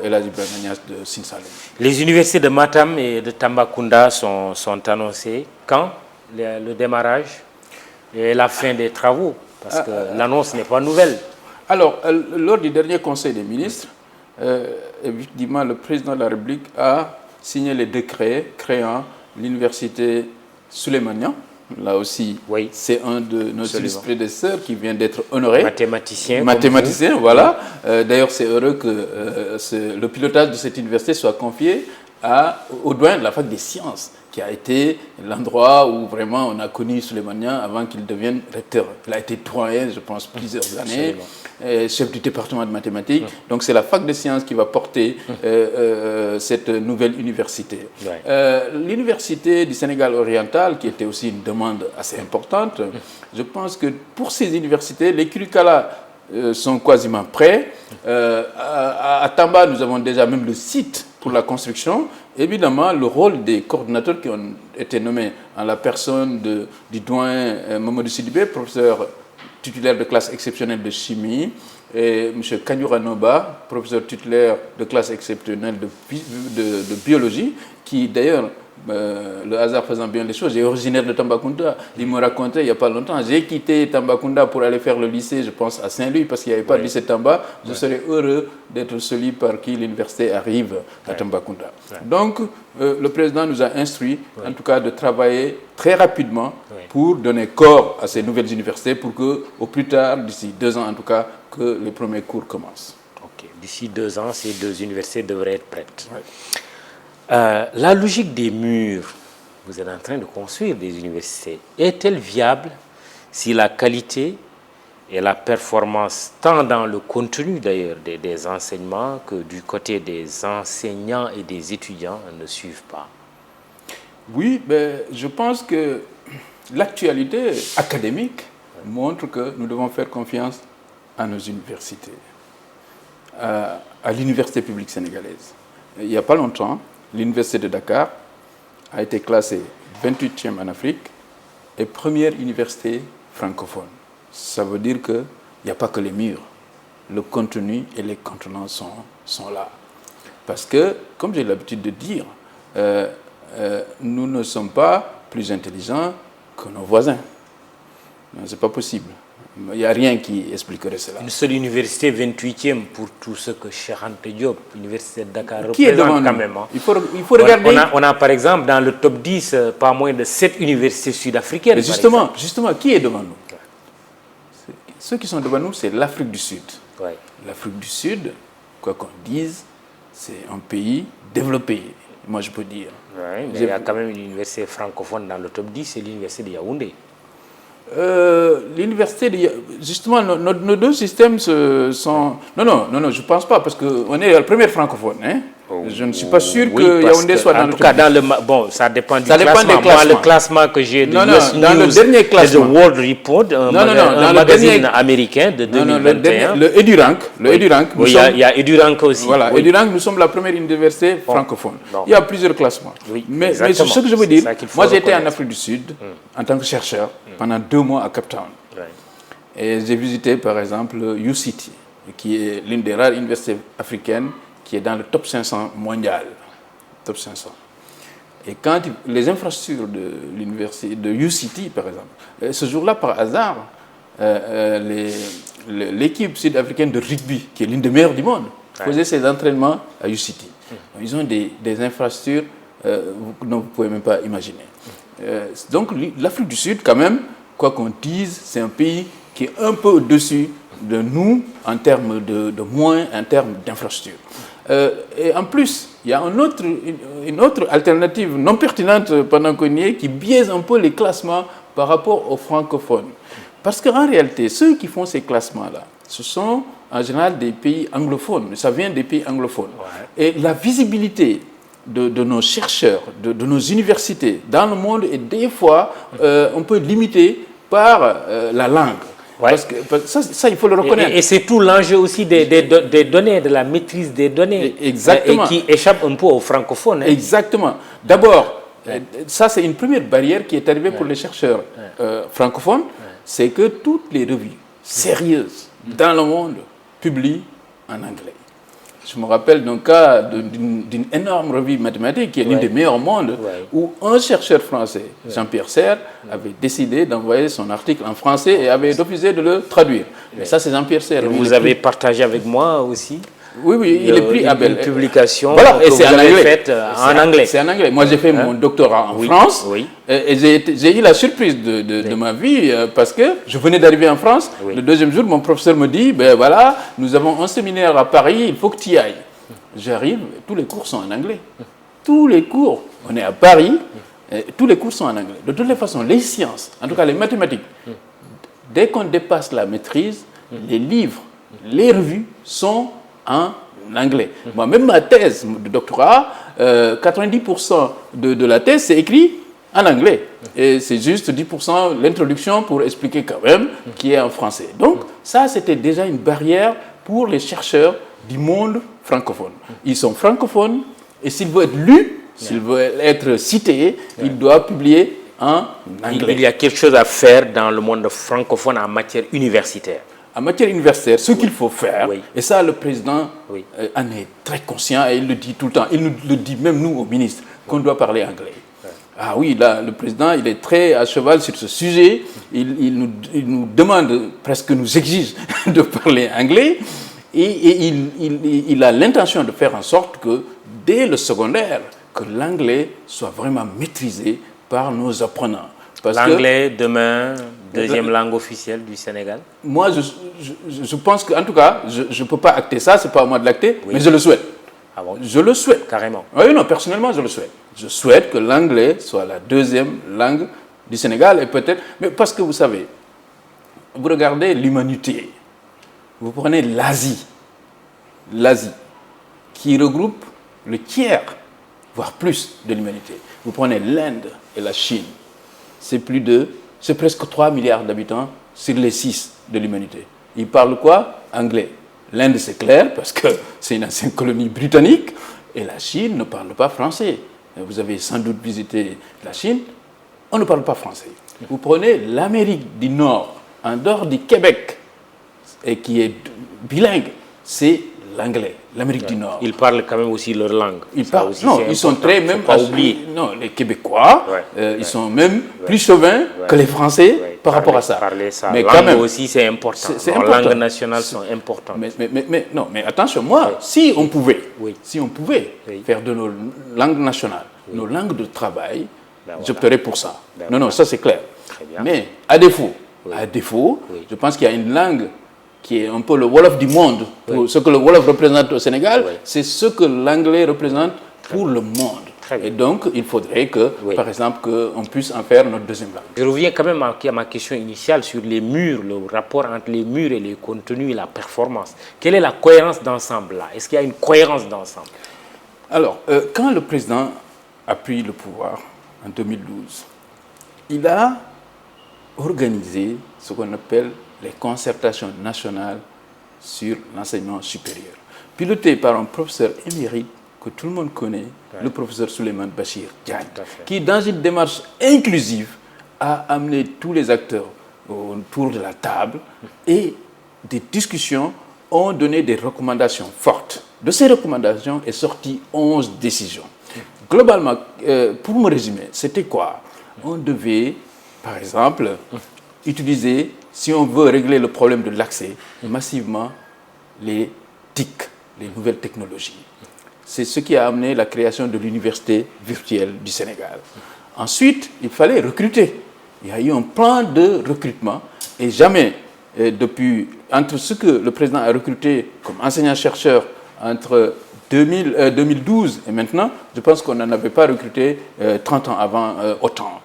El Hadji Ibrahima Niass de Sine Saloum. Les universités de Matam et de Tambacounda sont annoncées. Quand le démarrage et la fin des travaux? Parce que l'annonce n'est pas nouvelle. Alors, lors du dernier Conseil des ministres, effectivement, le président de la République a signé les décrets créant l'université Souleymane. Là aussi, oui, c'est un de nos prédécesseurs qui vient d'être honoré. Mathématicien, voilà. D'ailleurs, c'est heureux que le pilotage de cette université soit confié au doyen de la fac des sciences, qui a été l'endroit où vraiment on a connu Souleymane avant qu'il devienne recteur. Il a été doyen, je pense, plusieurs années, chef du département de mathématiques. Donc c'est la fac des sciences qui va porter cette nouvelle université. L'université du Sénégal oriental, qui était aussi une demande assez importante, je pense que pour ces universités, les curricula sont quasiment prêts. À Tamba, nous avons déjà même le site pour la construction. Évidemment, le rôle des coordinateurs qui ont été nommés en la personne du doyen Mamadou Sidibé, professeur titulaire de classe exceptionnelle de chimie, et M. Kanyura Noba, professeur titulaire de classe exceptionnelle de biologie, qui d'ailleurs, le hasard faisant bien les choses, est originaire de Tambacounda. Il me racontait il n'y a pas longtemps, j'ai quitté Tambacounda pour aller faire le lycée, je pense, à Saint-Louis, parce qu'il n'y avait pas de lycée Tamba. Je serais heureux d'être celui par qui l'université arrive à Tambacounda. Donc, le président nous a instruit, en tout cas, de travailler très rapidement pour donner corps à ces nouvelles universités, pour que, au plus tard, d'ici 2 ans en tout cas, que les premiers cours commencent. Ok, d'ici 2 ans, ces 2 universités devraient être prêtes. La logique des murs, vous êtes en train de construire des universités, est-elle viable si la qualité et la performance, tant dans le contenu d'ailleurs des enseignements que du côté des enseignants et des étudiants, ne suivent pas? Oui, mais je pense que l'actualité académique montre que nous devons faire confiance à nos universités, à l'université publique sénégalaise. Il n'y a pas longtemps, l'université de Dakar a été classée 28e en Afrique et première université francophone. Ça veut dire qu'il n'y a pas que les murs. Le contenu et les contenants sont là. Parce que, comme j'ai l'habitude de dire, nous ne sommes pas plus intelligents que nos voisins. Ce n'est pas possible. Il n'y a rien qui expliquerait cela. Une seule université 28e pour tout ce que Cheikh Anta Diop, l'université de Dakar, qui représente est devant quand nous? même. Il faut regarder. On a par exemple dans le top 10 pas moins de 7 universités sud-africaines. Mais justement, qui est devant nous? Ceux qui sont devant nous, c'est l'Afrique du Sud. L'Afrique du Sud, quoi qu'on dise, c'est un pays développé, moi je peux dire. Mais il y a quand même une université francophone dans le top 10, c'est l'université de Yaoundé. L'université, justement, nos 2 systèmes sont... Non, je ne pense pas, parce qu'on est la première francophone. Hein? Je ne suis pas sûr que Yaoundé soit dans le top 10. En tout cas, bon, ça dépend du classement. Moi, le classement que j'ai de US News, dans le dernier classement. The World Report, un magazine américain de 2021. Le EduRank. Oui, il y a EduRank aussi. Voilà, EduRank, nous sommes la première université francophone. Il y a plusieurs classements. Mais ce que je veux dire, moi j'ai été en Afrique du Sud en tant que chercheur pendant 2 mois à Cape Town. Et j'ai visité par exemple UCT, qui est l'une des rares universités africaines qui est dans le top 500 mondial. Top 500. Et quand les infrastructures de l'université de UCT, par exemple, ce jour-là, par hasard, l'équipe sud-africaine de rugby, qui est l'une des meilleures du monde, faisait ses entraînements à UCT. Ils ont des infrastructures dont vous ne pouvez même pas imaginer. Donc l'Afrique du Sud, quand même, quoi qu'on dise, c'est un pays qui est un peu au-dessus de nous en termes de moyens, en termes d'infrastructures. Et en plus, il y a une autre alternative non pertinente pendant qu'on y est, qui biaise un peu les classements par rapport aux francophones. Parce qu'en réalité, ceux qui font ces classements-là, ce sont en général des pays anglophones, ça vient des pays anglophones. Et la visibilité de nos chercheurs, de nos universités dans le monde est des fois un peu limitée par la langue. Parce que ça, il faut le reconnaître. Et c'est tout l'enjeu aussi des données, de la maîtrise des données. Exactement. Et qui échappe un peu aux francophones. Hein. Exactement. D'abord, ça c'est une première barrière qui est arrivée pour les chercheurs francophones, c'est que toutes les revues sérieuses dans le monde publient en anglais. Je me rappelle d'un cas d'une énorme revue mathématique qui est l'une des meilleures au monde, où un chercheur français, Jean-Pierre Serre, avait décidé d'envoyer son article en français et avait refusé de le traduire. Mais ça, c'est Jean-Pierre Serre. Et vous avez partagé avec moi aussi. Oui, oui, il est pris Abel. Une publication voilà, et c'est en anglais. Faite en anglais. C'est en anglais. Moi, j'ai fait mon doctorat en France. Oui. Et j'ai eu la surprise de ma vie parce que je venais d'arriver en France. Le deuxième jour, mon professeur me dit, ben voilà, nous avons un séminaire à Paris, il faut que tu y ailles. J'arrive, tous les cours sont en anglais. Tous les cours, on est à Paris, tous les cours sont en anglais. De toutes les façons, les sciences, en tout cas les mathématiques, dès qu'on dépasse la maîtrise, les livres, les revues sont en anglais. Moi, même ma thèse de doctorat, 90% de la thèse, c'est écrit en anglais. Et c'est juste 10% l'introduction pour expliquer quand même qui est en français. Donc, ça, c'était déjà une barrière pour les chercheurs du monde francophone. Ils sont francophones et s'ils veulent être lus, s'ils veulent être cités, ils doivent publier en anglais. Il y a quelque chose à faire dans le monde francophone en matière universitaire. En matière universitaire, ce qu'il faut faire, et ça le président en est très conscient et il le dit tout le temps, il nous le dit même nous au ministre, qu'on doit parler anglais. Ah oui, là, le président, il est très à cheval sur ce sujet, il nous demande, presque nous exige de parler anglais, et il a l'intention de faire en sorte que, dès le secondaire, que l'anglais soit vraiment maîtrisé par nos apprenants. L'anglais, demain, deuxième langue officielle du Sénégal? Moi, je pense qu'en tout cas, je ne peux pas acter ça, ce n'est pas à moi de l'acter, mais je le souhaite. Ah bon? Je le souhaite. Carrément? Oui, non, personnellement, je le souhaite. Je souhaite que l'anglais soit la deuxième langue du Sénégal et peut-être... Mais parce que vous savez, vous regardez l'humanité, vous prenez l'Asie, qui regroupe le tiers, voire plus de l'humanité. Vous prenez l'Inde et la Chine. C'est presque 3 milliards d'habitants sur les 6 de l'humanité. Ils parlent quoi? Anglais. L'Inde, c'est clair, parce que c'est une ancienne colonie britannique, et la Chine ne parle pas français. Vous avez sans doute visité la Chine, on ne parle pas français. Vous prenez l'Amérique du Nord, en dehors du Québec, et qui est bilingue, c'est l'anglais, l'Amérique du Nord. Ils parlent quand même aussi leur langue. Ils sont très même... Pas oublier. Non, les Québécois, ils sont même plus chauvins que les Français par rapport à ça. Parler ça. Mais quand même aussi, c'est important. C'est Les langues nationales sont importantes. Mais attention, moi, si on pouvait faire de nos langues nationales, nos langues de travail, j'opterais pour ça. Non, ça c'est clair. Mais à défaut, je pense qu'il y a une langue qui est un peu le Wolof du monde. Ce que le Wolof représente au Sénégal, c'est ce que l'anglais représente pour le monde. Et donc, il faudrait que, par exemple, qu'on puisse en faire notre deuxième langue. Je reviens quand même à ma question initiale sur les murs, le rapport entre les murs et les contenus et la performance. Quelle est la cohérence d'ensemble là? Est-ce qu'il y a une cohérence d'ensemble? Alors, quand le président a pris le pouvoir en 2012, il a organisé ce qu'on appelle les concertations nationales sur l'enseignement supérieur, piloté par un professeur émérite que tout le monde connaît, le professeur Souleymane Bachir Diagne, qui, dans une démarche inclusive, a amené tous les acteurs autour de la table et des discussions ont donné des recommandations fortes. De ces recommandations est sorti 11 décisions. Globalement, pour me résumer, c'était quoi? On devait, par exemple, utiliser, si on veut régler le problème de l'accès, massivement les TIC, les nouvelles technologies. C'est ce qui a amené la création de l'université virtuelle du Sénégal. Ensuite, il fallait recruter. Il y a eu un plan de recrutement et jamais, entre ce que le président a recruté comme enseignant-chercheur entre 2012 et maintenant, je pense qu'on n'en avait pas recruté 30 ans avant autant.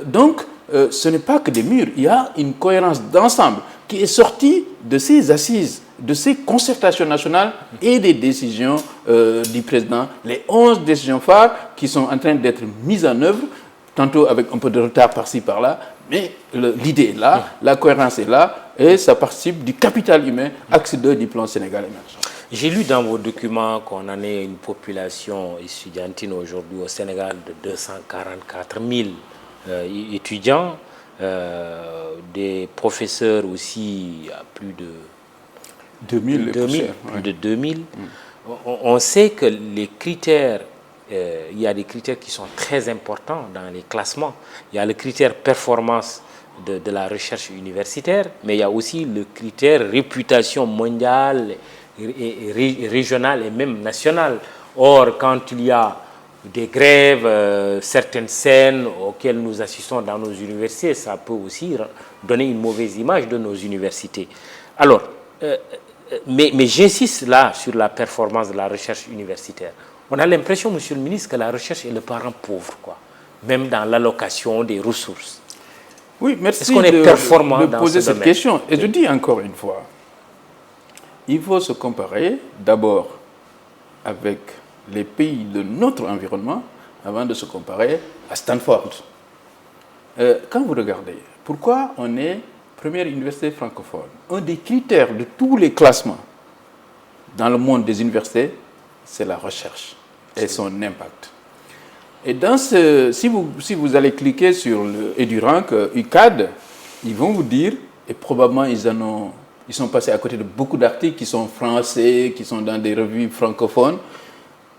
Donc, ce n'est pas que des murs, il y a une cohérence d'ensemble qui est sortie de ces assises, de ces concertations nationales et des décisions du président, les 11 décisions phares qui sont en train d'être mises en œuvre, tantôt avec un peu de retard par-ci, par-là, mais l'idée est là, la cohérence est là, et ça participe du capital humain, axe 2 du plan Sénégal émergent. J'ai lu dans vos documents qu'on en ait une population estudiantine aujourd'hui au Sénégal de 244 000 étudiants, des professeurs aussi à plus de 2000, plus de 2000. On sait que les critères, il y a des critères qui sont très importants dans les classements. Il y a le critère performance de la recherche universitaire, mais il y a aussi le critère réputation mondiale, et régionale et même nationale. Or, quand il y a des grèves, certaines scènes auxquelles nous assistons dans nos universités, ça peut aussi donner une mauvaise image de nos universités. Alors, mais j'insiste là sur la performance de la recherche universitaire. On a l'impression, monsieur le ministre, que la recherche est le parent pauvre, quoi, même dans l'allocation des ressources. Oui, merci. Est-ce qu'on est performant de dans poser ce cette domaine? question. Et je dis encore une fois, il faut se comparer d'abord avec les pays de notre environnement avant de se comparer à Stanford. Quand vous regardez, pourquoi on est première université francophone? Un des critères de tous les classements dans le monde des universités, c'est la recherche et son impact. Et dans si vous allez cliquer sur le EduRank, UCAD, ils vont vous dire, et probablement ils sont passés à côté de beaucoup d'articles qui sont français, qui sont dans des revues francophones.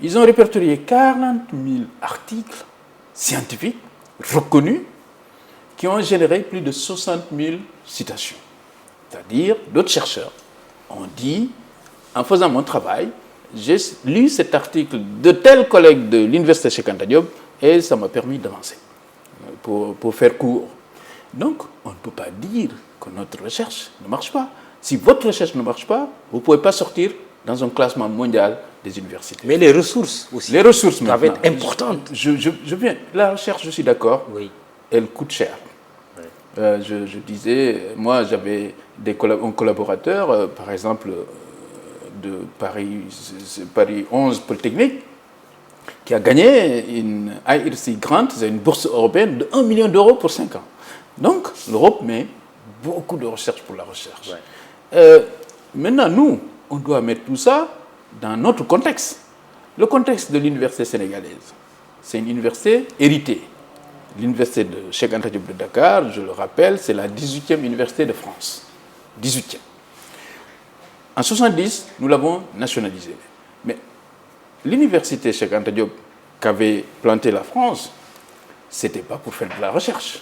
Ils ont répertorié 40 000 articles scientifiques reconnus qui ont généré plus de 60 000 citations. C'est-à-dire, d'autres chercheurs ont dit, en faisant mon travail, j'ai lu cet article de tel collègue de l'université Cheikh Anta Diop et ça m'a permis d'avancer, pour faire court. Donc, on ne peut pas dire que notre recherche ne marche pas. Si votre recherche ne marche pas, vous ne pouvez pas sortir dans un classement mondial des universités. Mais les ressources aussi. Les ressources doivent être importantes. Je viens. La recherche, je suis d'accord. Oui. Elle coûte cher. Oui. Je disais, moi j'avais un collaborateur, par exemple, de Paris 11 Polytechnique, qui a gagné une IRC Grant, c'est une bourse européenne de 1 million d'euros pour 5 ans. Donc, l'Europe met beaucoup de recherche pour la recherche. Ouais. Maintenant, nous, on doit mettre tout ça dans notre contexte. Le contexte de l'université sénégalaise, c'est une université héritée. L'université de Cheikh Anta Diop de Dakar, je le rappelle, c'est la 18e université de France. 18e. En 1970, nous l'avons nationalisée. Mais l'université Cheikh Anta Diop qu'avait plantée la France, ce n'était pas pour faire de la recherche.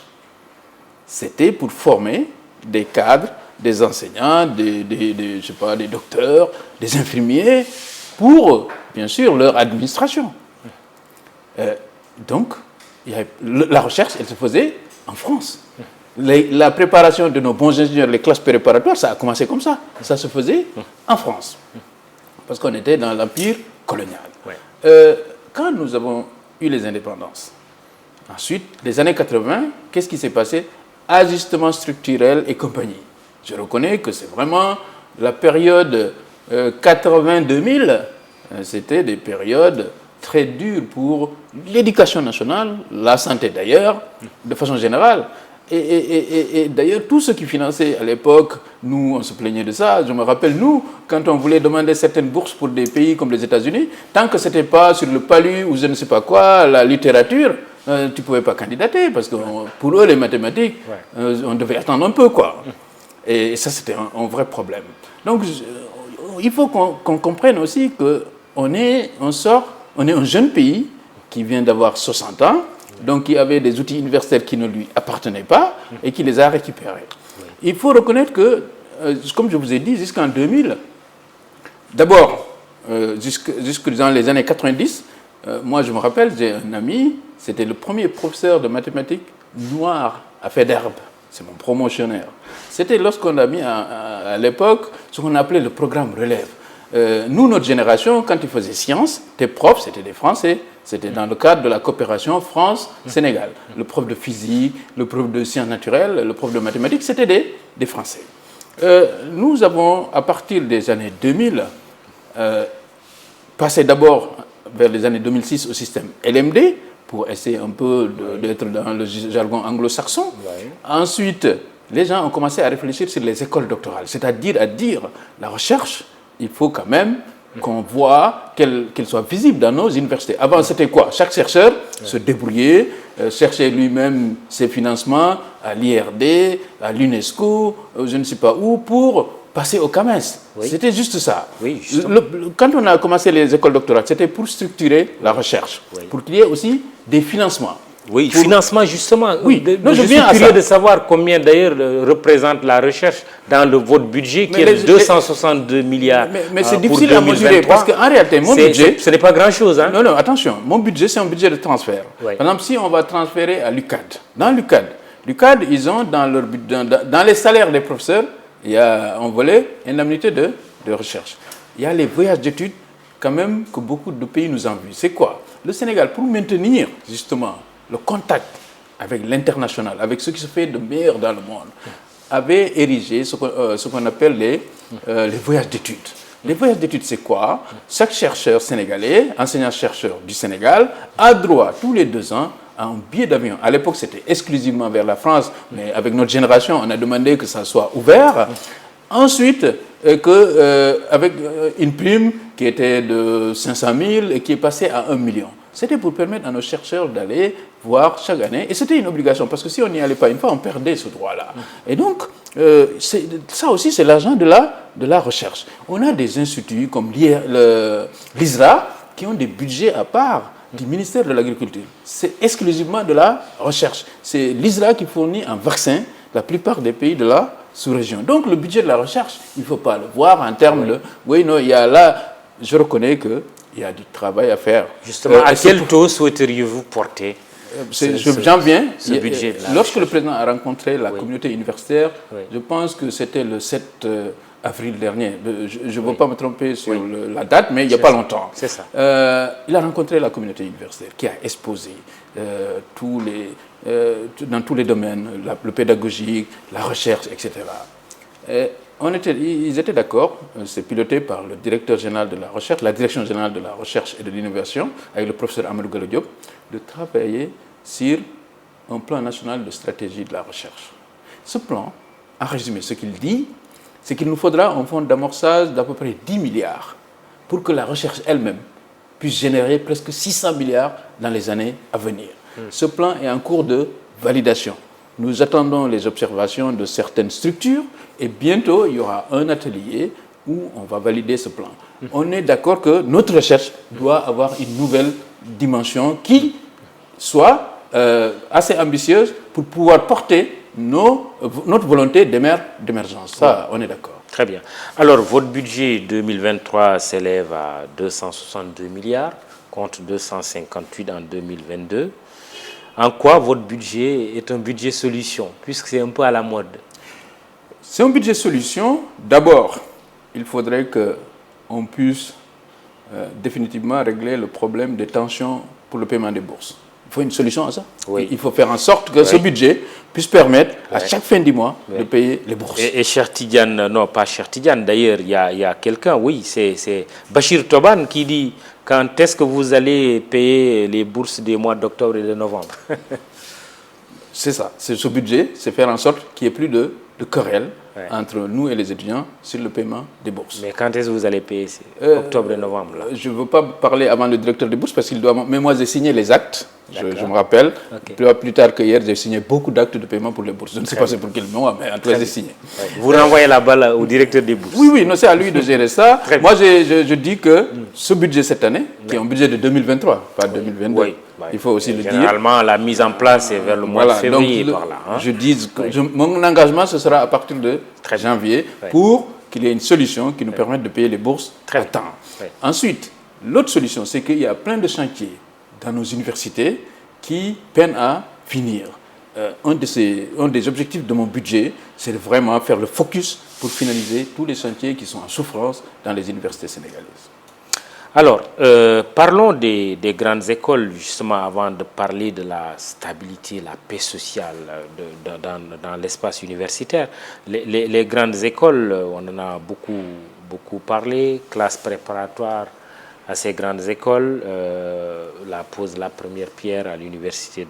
C'était pour former des cadres, des enseignants, des docteurs, des infirmiers, pour, bien sûr, leur administration. Donc, la recherche, elle se faisait en France. La préparation de nos bons ingénieurs, les classes préparatoires, ça a commencé comme ça. Ça se faisait en France. Parce qu'on était dans l'empire colonial. Ouais. Quand nous avons eu les indépendances, ensuite, les années 80, qu'est-ce qui s'est passé? Ajustement structurel et compagnie. Je reconnais que c'est vraiment la période 80-2000, c'était des périodes très dures pour l'éducation nationale, la santé d'ailleurs, de façon générale. Et d'ailleurs, tout ce qui finançait à l'époque, nous, on se plaignait de ça. Je me rappelle, nous, quand on voulait demander certaines bourses pour des pays comme les États-Unis, tant que ce n'était pas sur le palu ou je ne sais pas quoi, la littérature, tu ne pouvais pas candidater, parce que pour eux, les mathématiques, on devait attendre un peu, quoi. Et ça, c'était un vrai problème. Donc, il faut qu'on comprenne aussi qu'on est un jeune pays qui vient d'avoir 60 ans, donc qui avait des outils universitaires qui ne lui appartenaient pas et qui les a récupérés. Il faut reconnaître que, comme je vous ai dit, jusqu'en 2000, d'abord, jusque dans les années 90, moi je me rappelle, j'ai un ami, c'était le premier professeur de mathématiques noir à Faidherbe, c'est mon promotionnaire. C'était lorsqu'on a mis à l'époque ce qu'on appelait le programme relève. Nous, notre génération, quand ils faisaient sciences, tes profs, c'était des Français. C'était dans le cadre de la coopération France-Sénégal. Le prof de physique, le prof de sciences naturelles, le prof de mathématiques, c'était des Français. Nous avons, à partir des années 2000, passé d'abord vers les années 2006 au système LMD, pour essayer un peu d'être dans le jargon anglo-saxon. Ouais. Ensuite, les gens ont commencé à réfléchir sur les écoles doctorales, c'est-à-dire à dire la recherche, il faut quand même qu'on voit qu'elle soit visible dans nos universités. Avant, c'était quoi? Chaque chercheur se débrouillait, cherchait lui-même ses financements à l'IRD, à l'UNESCO, je ne sais pas où, pour passer au CAMES. Oui. C'était juste ça. Oui, justement. Quand on a commencé les écoles doctorales, c'était pour structurer la recherche, Oui. pour qu'il y ait aussi des financements. Oui, financement justement. Oui, je suis curieux de savoir combien d'ailleurs représente la recherche dans votre budget qui est 262 milliards. Mais c'est pour difficile à mesurer parce qu'en réalité, mon budget... Ce n'est pas grand-chose. Hein? Non, attention, mon budget, c'est un budget de transfert. Oui. Par exemple, si on va transférer à l'UCAD, dans l'UCAD, ils ont dans les salaires des professeurs, il y a un volet indemnité de recherche. Il y a les voyages d'études, quand même, que beaucoup de pays nous envient. C'est quoi? Le Sénégal, pour maintenir justement le contact avec l'international, avec ce qui se fait de meilleur dans le monde, avait érigé ce qu'on appelle les voyages d'études. Les voyages d'études, c'est quoi? Chaque chercheur sénégalais, enseignant-chercheur du Sénégal, a droit tous les 2 ans à un billet d'avion. À l'époque, c'était exclusivement vers la France, mais avec notre génération, on a demandé que ça soit ouvert. Ensuite, avec une prime qui était de 500 000 et qui est passée à 1 million. C'était pour permettre à nos chercheurs d'aller voir chaque année. Et c'était une obligation, parce que si on n'y allait pas une fois, on perdait ce droit-là. Et donc, ça aussi, c'est l'argent de la recherche. On a des instituts comme l'ISRA qui ont des budgets à part du ministère de l'Agriculture. C'est exclusivement de la recherche. C'est l'ISRA qui fournit un vaccin la plupart des pays de la sous-région. Donc, le budget de la recherche, il ne faut pas le voir en termes de... Oui, non, il y a là... Je reconnais qu'il y a du travail à faire. Justement, à quel taux souhaiteriez-vous porter J'en viens. Ce budget Lorsque le président a rencontré la communauté universitaire, je pense que c'était le 7 avril dernier. Je ne veux pas me tromper sur la date, mais il n'y a pas longtemps. C'est ça. Il a rencontré la communauté universitaire qui a exposé dans tous les domaines, le pédagogique, la recherche, etc. Ils étaient d'accord, c'est piloté par le directeur général de la recherche, la direction générale de la recherche et de l'innovation, avec le professeur Amadou Gallo Diop, de travailler sur un plan national de stratégie de la recherche. Ce plan, en résumé, ce qu'il dit, c'est qu'il nous faudra un fonds d'amorçage d'à peu près 10 milliards pour que la recherche elle-même puisse générer presque 600 milliards dans les années à venir. Ce plan est en cours de validation. Nous attendons les observations de certaines structures et bientôt il y aura un atelier où on va valider ce plan. On est d'accord que notre recherche doit avoir une nouvelle dimension qui soit assez ambitieuse pour pouvoir porter notre volonté d'émergence. Ça, on est d'accord. Très bien. Alors, votre budget 2023 s'élève à 262 milliards, contre 258 en 2022. En quoi votre budget est un budget solution, puisque c'est un peu à la mode? C'est un budget solution. D'abord, il faudrait qu'on puisse définitivement régler le problème des tensions pour le paiement des bourses. Il faut une solution à ça. Oui. Il faut faire en sorte que ce budget puisse permettre à chaque fin du mois de payer les bourses. Et cher Tidiane, non pas cher Tidiane, d'ailleurs, il y a quelqu'un, oui, c'est Bachir Toban qui dit quand est-ce que vous allez payer les bourses des mois d'octobre et de novembre? C'est ça, c'est ce budget, c'est faire en sorte qu'il n'y ait plus de querelle entre nous et les étudiants sur le paiement des bourses. Mais quand est-ce que vous allez payer octobre et novembre là? Je ne veux pas parler avant le directeur des bourses parce qu'il doit... Mais moi, j'ai signé les actes, je me rappelle. Plus tard qu'hier, j'ai signé beaucoup d'actes de paiement pour les bourses. Je ne sais pas c'est pour quel mois, mais en tout cas, j'ai signé. Vous renvoyez la balle au directeur des bourses? Oui, non, c'est à lui de gérer ça. Moi, je dis que ce budget cette année, qui est un budget de 2023, pas 2022, il faut aussi le dire. Généralement, la mise en place est vers le mois de février par là. Hein? Je dis que mon engagement, ce sera à partir de janvier pour qu'il y ait une solution qui nous permette de payer les bourses à temps. Ensuite, l'autre solution, c'est qu'il y a plein de chantiers dans nos universités qui peinent à finir. Un des objectifs de mon budget, c'est de vraiment faire le focus pour finaliser tous les chantiers qui sont en souffrance dans les universités sénégalaises. Alors, parlons des grandes écoles, justement, avant de parler de la stabilité, la paix sociale dans l'espace universitaire. Les grandes écoles, on en a beaucoup parlé, classe préparatoire à ces grandes écoles, pose la première pierre à l'université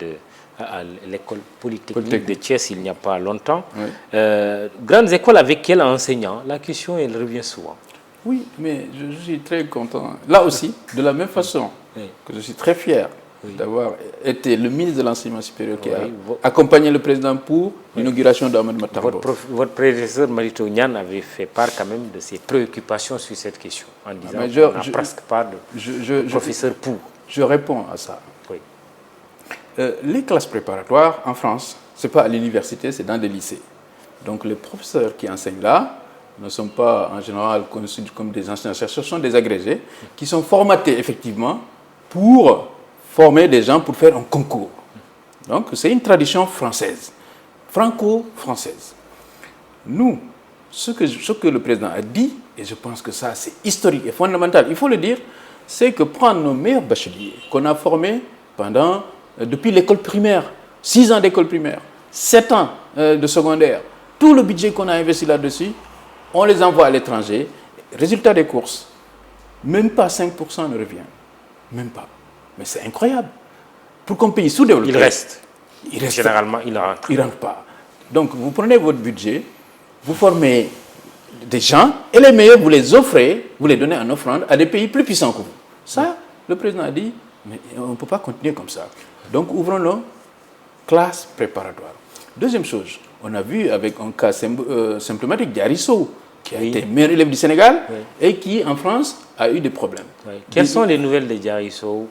à l'école polytechnique de Thiès il n'y a pas longtemps. Grandes écoles avec quel enseignant? La question, elle revient souvent. Oui, mais je suis très content. Là aussi, de la même façon que je suis très fier d'avoir été le ministre de l'Enseignement supérieur qui a accompagné le président pour l'inauguration d'Ahmed Matarbo. Votre prédécesseur Marito Niane avait fait part quand même de ses préoccupations sur cette question, en disant qu'on n'a presque pas de professeur pour. Je réponds à ça. Oui. Les classes préparatoires en France, ce n'est pas à l'université, c'est dans des lycées. Donc les professeurs qui enseignent là ne sont pas en général considérés comme des enseignants-chercheurs, ce sont des agrégés qui sont formatés effectivement pour former des gens pour faire un concours. Donc c'est une tradition française, franco-française. Nous, ce que le président a dit, et je pense que ça c'est historique et fondamental, il faut le dire, c'est que prendre nos meilleurs bacheliers qu'on a formés depuis l'école primaire, 6 ans d'école primaire, 7 ans de secondaire, tout le budget qu'on a investi là-dessus, on les envoie à l'étranger. Résultat des courses, même pas 5% ne revient. Même pas. Mais c'est incroyable. Pour qu'un pays sous-développé... Il reste. Généralement, il rentre. Il ne rentre pas. Donc, vous prenez votre budget, vous formez des gens, et les meilleurs, vous les offrez, vous les donnez en offrande à des pays plus puissants que vous. Ça, le président a dit, mais on ne peut pas continuer comme ça. Donc, ouvrons nos classes préparatoires. Deuxième chose, on a vu avec un cas symptomatique d'Arisso, qui a été meilleur élève du Sénégal et qui, en France, a eu des problèmes. Quelles sont les nouvelles de Diarisso?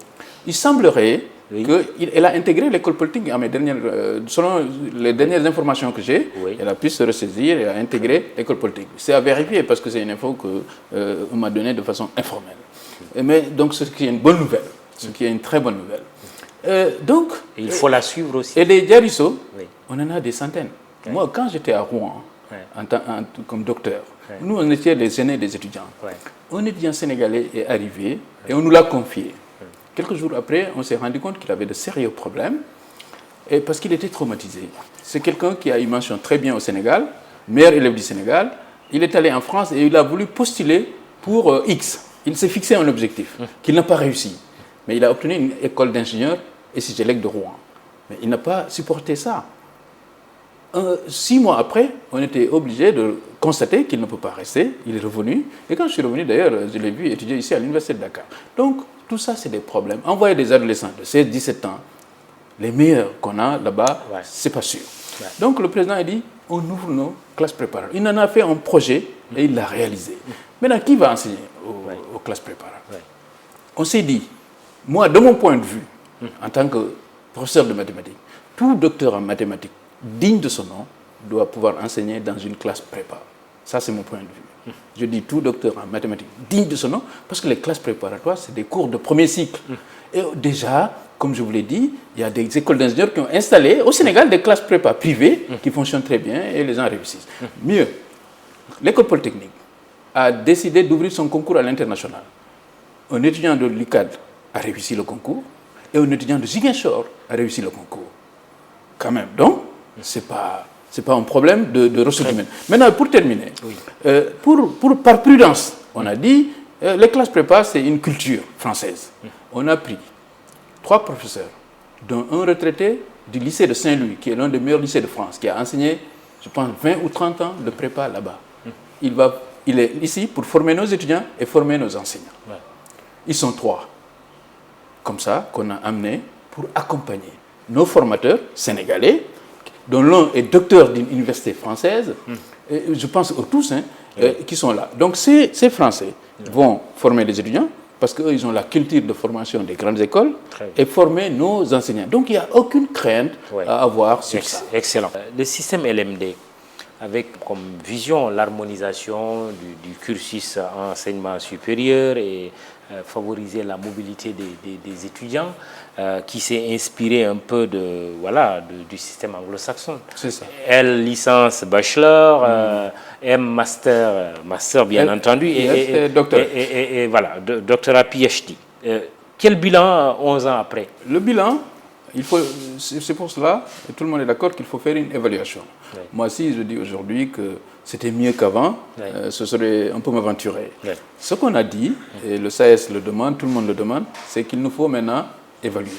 Il semblerait qu'elle a intégré l'école politique selon les dernières informations que j'ai. Elle a pu se ressaisir et a intégré l'école politique. C'est à vérifier parce que c'est une info qu'on m'a donnée de façon informelle. Mais donc, ce qui est une bonne nouvelle, ce qui est une très bonne nouvelle. Donc, et il faut la suivre aussi. Et les Diarisso, on en a des centaines. Moi, quand j'étais à Rouen, comme docteur, nous, on était les aînés des étudiants. Un étudiant sénégalais est arrivé et on nous l'a confié. Quelques jours après, on s'est rendu compte qu'il avait de sérieux problèmes et parce qu'il était traumatisé. C'est quelqu'un qui a une mention très bien au Sénégal, meilleur élève du Sénégal. Il est allé en France et il a voulu postuler pour X. Il s'est fixé un objectif qu'il n'a pas réussi. Mais il a obtenu une école d'ingénieur et SIGELEC de Rouen. Mais il n'a pas supporté ça. 6 mois après, on était obligé de constater qu'il ne peut pas rester. Il est revenu. Et quand je suis revenu, d'ailleurs, je l'ai vu étudier ici à l'Université de Dakar. Donc, tout ça, c'est des problèmes. Envoyer des adolescents de 16, 17 ans, les meilleurs qu'on a là-bas, c'est pas sûr. Donc, le président a dit, on ouvre nos classes préparatoires. Il en a fait un projet et il l'a réalisé. Maintenant, qui va enseigner aux classes préparatoires? On s'est dit, moi, de mon point de vue, en tant que professeur de mathématiques, tout docteur en mathématiques digne de son nom doit pouvoir enseigner dans une classe prépa. Ça, c'est mon point de vue. Je dis tout docteur en mathématiques digne de son nom parce que les classes préparatoires, c'est des cours de premier cycle. Et déjà, comme je vous l'ai dit, il y a des écoles d'ingénieurs qui ont installé au Sénégal des classes prépa privées qui fonctionnent très bien et les gens réussissent. Mieux, l'école polytechnique a décidé d'ouvrir son concours à l'international. Un étudiant de l'UCAD a réussi le concours et un étudiant de Ziguinchor a réussi le concours. Quand même. Donc, ce n'est pas un problème de ressources humaines. Maintenant, pour terminer, par prudence, on a dit les classes prépa, c'est une culture française. On a pris 3 professeurs, dont un retraité du lycée de Saint-Louis, qui est l'un des meilleurs lycées de France, qui a enseigné, je pense, 20 ou 30 ans de prépa là-bas. Il est ici pour former nos étudiants et former nos enseignants. Ils sont 3, comme ça, qu'on a amenés pour accompagner nos formateurs sénégalais, dont l'un est docteur d'une université française, et je pense aux tous, qui sont là. Donc ces Français vont former les étudiants, parce qu'eux, ils ont la culture de formation des grandes écoles, et former nos enseignants. Donc il n'y a aucune crainte à avoir sur ça. Excellent. Le système LMD, avec comme vision l'harmonisation du cursus enseignement supérieur et favoriser la mobilité des étudiants, qui s'est inspiré un peu du système anglo-saxon. C'est ça. L, licence, bachelor, M, master bien entendu, et voilà, doctorat PhD. Quel bilan 11 ans après? Le bilan, c'est pour cela, et tout le monde est d'accord qu'il faut faire une évaluation. Moi, si je dis aujourd'hui que c'était mieux qu'avant, ce serait un peu m'aventurer. Ce qu'on a dit, et le SAES le demande, tout le monde le demande, c'est qu'il nous faut maintenant évaluer.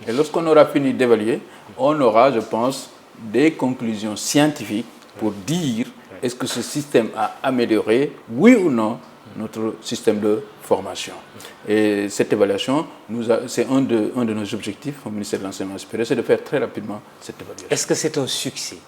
Et lorsqu'on aura fini d'évaluer, on aura, je pense, des conclusions scientifiques pour dire est-ce que ce système a amélioré, oui ou non, notre système de formation. Et cette évaluation, c'est un de nos objectifs au ministère de l'Enseignement supérieur, c'est de faire très rapidement cette évaluation. Est-ce que c'est un succès?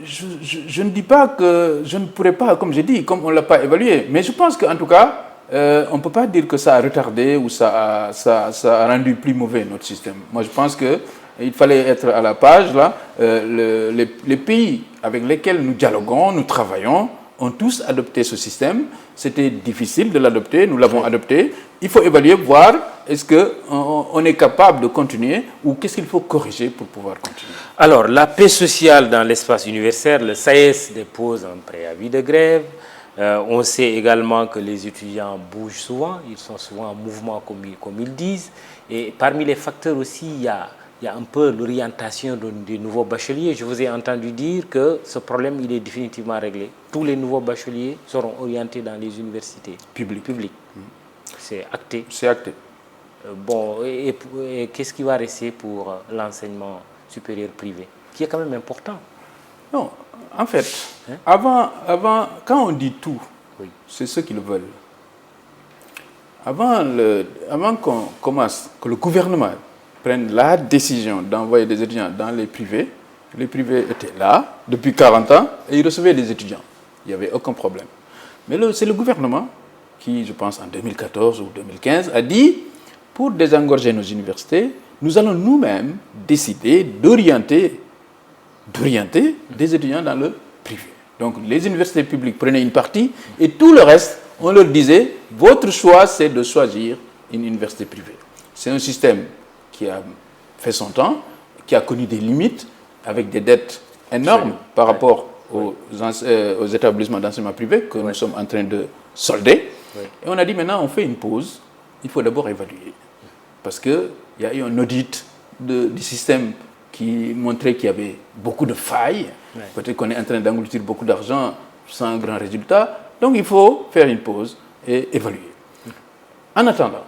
Je ne dis pas que je ne pourrais pas, comme j'ai dit, comme on ne l'a pas évalué, mais je pense qu'en tout cas, on ne peut pas dire que ça a retardé ou ça a rendu plus mauvais notre système. Moi, je pense qu'il fallait être à la page, là. Les pays avec lesquels nous dialoguons, nous travaillons, ont tous adopté ce système. C'était difficile de l'adopter, nous l'avons adopté. Il faut évaluer, voir est-ce qu'on est capable de continuer ou qu'est-ce qu'il faut corriger pour pouvoir continuer. Alors, la paix sociale dans l'espace universitaire, le SAES dépose un préavis de grève. On sait également que les étudiants bougent souvent, ils sont souvent en mouvement comme ils disent. Et parmi les facteurs aussi, il y a un peu l'orientation des nouveaux bacheliers. Je vous ai entendu dire que ce problème, il est définitivement réglé. Tous les nouveaux bacheliers seront orientés dans les universités publiques. C'est acté. C'est acté. Bon, et qu'est-ce qui va rester pour l'enseignement supérieur privé, qui est quand même important? Non, en fait, avant, quand on dit tout, c'est ceux qui le veulent. Avant qu'on commence, que le gouvernement prenne la décision d'envoyer des étudiants dans les privés étaient là depuis 40 ans et ils recevaient des étudiants. Il n'y avait aucun problème. Mais c'est le gouvernement qui, je pense en 2014 ou 2015, a dit, pour désengorger nos universités, nous allons nous-mêmes décider d'orienter des étudiants dans le privé. Donc les universités publiques prenaient une partie et tout le reste, on leur disait, votre choix, c'est de choisir une université privée. C'est un système qui a fait son temps, qui a connu des limites, avec des dettes énormes par rapport aux établissements d'enseignement privé que nous sommes en train de solder. Et on a dit maintenant, on fait une pause, il faut d'abord évaluer. Parce qu'il y a eu un audit du système qui montrait qu'il y avait beaucoup de failles. Peut-être qu'on est en train d'engloutir beaucoup d'argent sans grand résultat. Donc il faut faire une pause et évaluer. En attendant,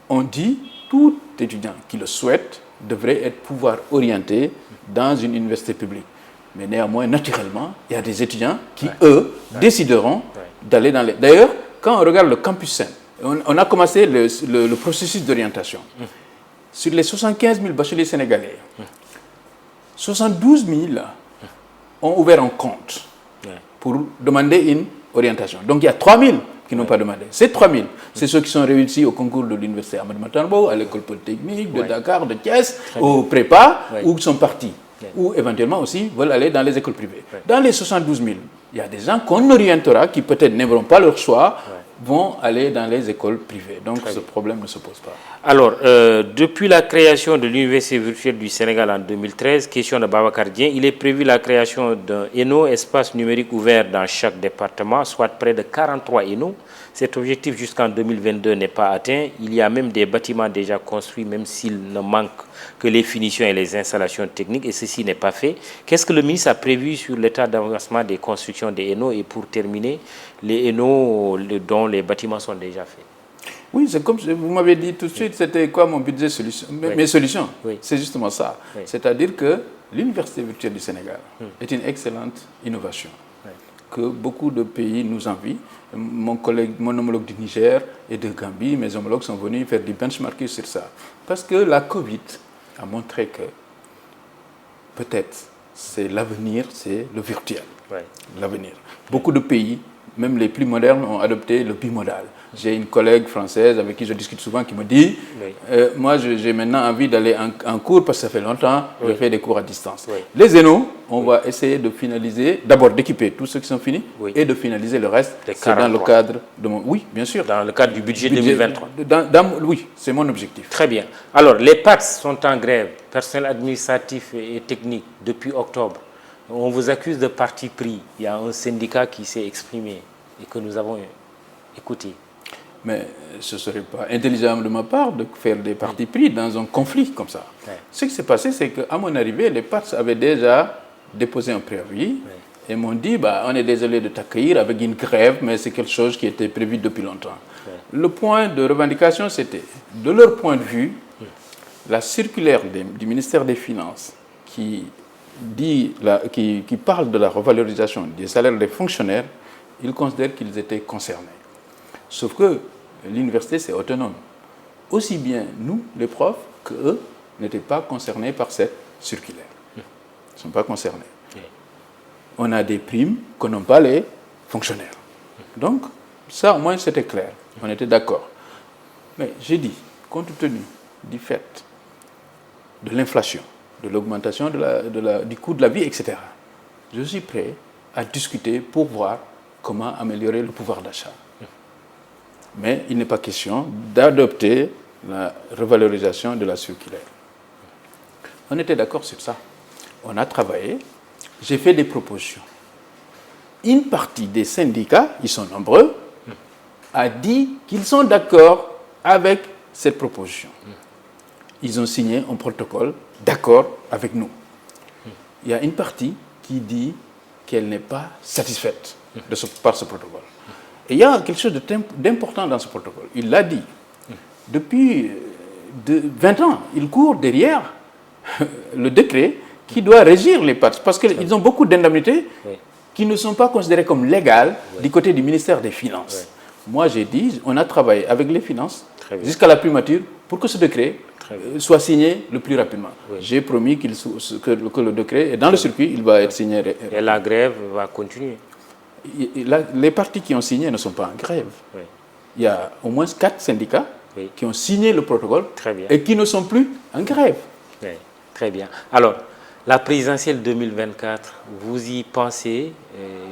on dit tout étudiant qui le souhaite devrait pouvoir orienté dans une université publique. Mais néanmoins, naturellement, il y a des étudiants qui, eux, décideront d'aller dans les... D'ailleurs, quand on regarde le campus Saint, on a commencé le processus d'orientation. Sur les 75 000 bacheliers sénégalais, 72 000 ont ouvert un compte pour demander une orientation. Donc il y a 3 000 qui n'ont pas demandé. Ces 3 000, c'est ceux qui sont réussis au concours de l'université Ahmadou Matambo, à l'école polytechnique de Dakar, de Thiès, au prépa, ou qui sont partis. Ou éventuellement aussi veulent aller dans les écoles privées. Dans les 72 000, il y a des gens qu'on orientera qui peut-être n'aimeront pas leur choix, vont aller dans les écoles privées. Donc ce problème ne se pose pas. Alors, depuis la création de l'Université virtuelle du Sénégal en 2013, question de Babacar Dieng, il est prévu la création d'un ENO, espace numérique ouvert dans chaque département, soit près de 43 ENO. Cet objectif jusqu'en 2022 n'est pas atteint. Il y a même des bâtiments déjà construits, même s'il ne manque que les finitions et les installations techniques, et ceci n'est pas fait. Qu'est-ce que le ministre a prévu sur l'état d'avancement des constructions des ENO et pour terminer, les ENO dont les bâtiments sont déjà faits? Oui, c'est comme vous m'avez dit tout de suite, c'était quoi mon budget solution, mes solutions. C'est justement ça. C'est-à-dire que l'Université virtuelle du Sénégal est une excellente innovation que beaucoup de pays nous envient. Mon homologue du Niger et de Gambie, mes homologues sont venus faire du benchmarking sur ça. Parce que la Covid a montré que peut-être c'est l'avenir, c'est le virtuel. L'avenir. Beaucoup de pays, même les plus modernes, ont adopté le bimodal. J'ai une collègue française avec qui je discute souvent qui me dit moi j'ai maintenant envie d'aller en cours parce que ça fait longtemps que je fais des cours à distance. Les ENO, on va essayer de finaliser, d'abord d'équiper tous ceux qui sont finis et de finaliser le reste. C'est dans le cadre de mon... Oui, bien sûr. Dans le cadre du budget 2023. Oui, c'est mon objectif. Très bien. Alors, les PATS sont en grève, personnel administratif et technique, depuis octobre. On vous accuse de parti pris. Il y a un syndicat qui s'est exprimé et que nous avons écouté. Mais ce ne serait pas intelligent de ma part de faire des partis pris dans un conflit comme ça. Ce qui s'est passé, c'est qu'à mon arrivée, les PATS avaient déjà déposé un préavis et m'ont dit on est désolé de t'accueillir avec une grève, mais c'est quelque chose qui était prévu depuis longtemps. Le point de revendication, c'était, de leur point de vue, la circulaire du ministère des Finances qui parle de la revalorisation des salaires des fonctionnaires, ils considèrent qu'ils étaient concernés. Sauf que l'université, c'est autonome. Aussi bien nous, les profs, qu'eux n'étaient pas concernés par cette circulaire. Ils ne sont pas concernés. On a des primes que n'ont pas les fonctionnaires. Donc, ça, au moins, c'était clair. On était d'accord. Mais j'ai dit, compte tenu du fait de l'inflation, de l'augmentation du coût de la vie, etc., je suis prêt à discuter pour voir comment améliorer le pouvoir d'achat. Mais il n'est pas question d'adopter la revalorisation de la circulaire. On était d'accord sur ça. On a travaillé. J'ai fait des propositions. Une partie des syndicats, ils sont nombreux, a dit qu'ils sont d'accord avec cette proposition. Ils ont signé un protocole d'accord avec nous. Il y a une partie qui dit qu'elle n'est pas satisfaite par ce protocole. Et il y a quelque chose d'important dans ce protocole. Il l'a dit. Depuis 20 ans, il court derrière le décret qui doit régir les partis. Parce qu'ils ont beaucoup d'indemnités qui ne sont pas considérées comme légales du côté du ministère des Finances. Moi, j'ai dit, on a travaillé avec les finances jusqu'à la primature pour que ce décret soit signé le plus rapidement. J'ai promis que le décret est dans le circuit, il va être signé. Et la grève va continuer. Les partis qui ont signé ne sont pas en grève. Il y a au moins 4 syndicats qui ont signé le protocole et qui ne sont plus en grève. Très bien. Alors, la présidentielle 2024, vous y pensez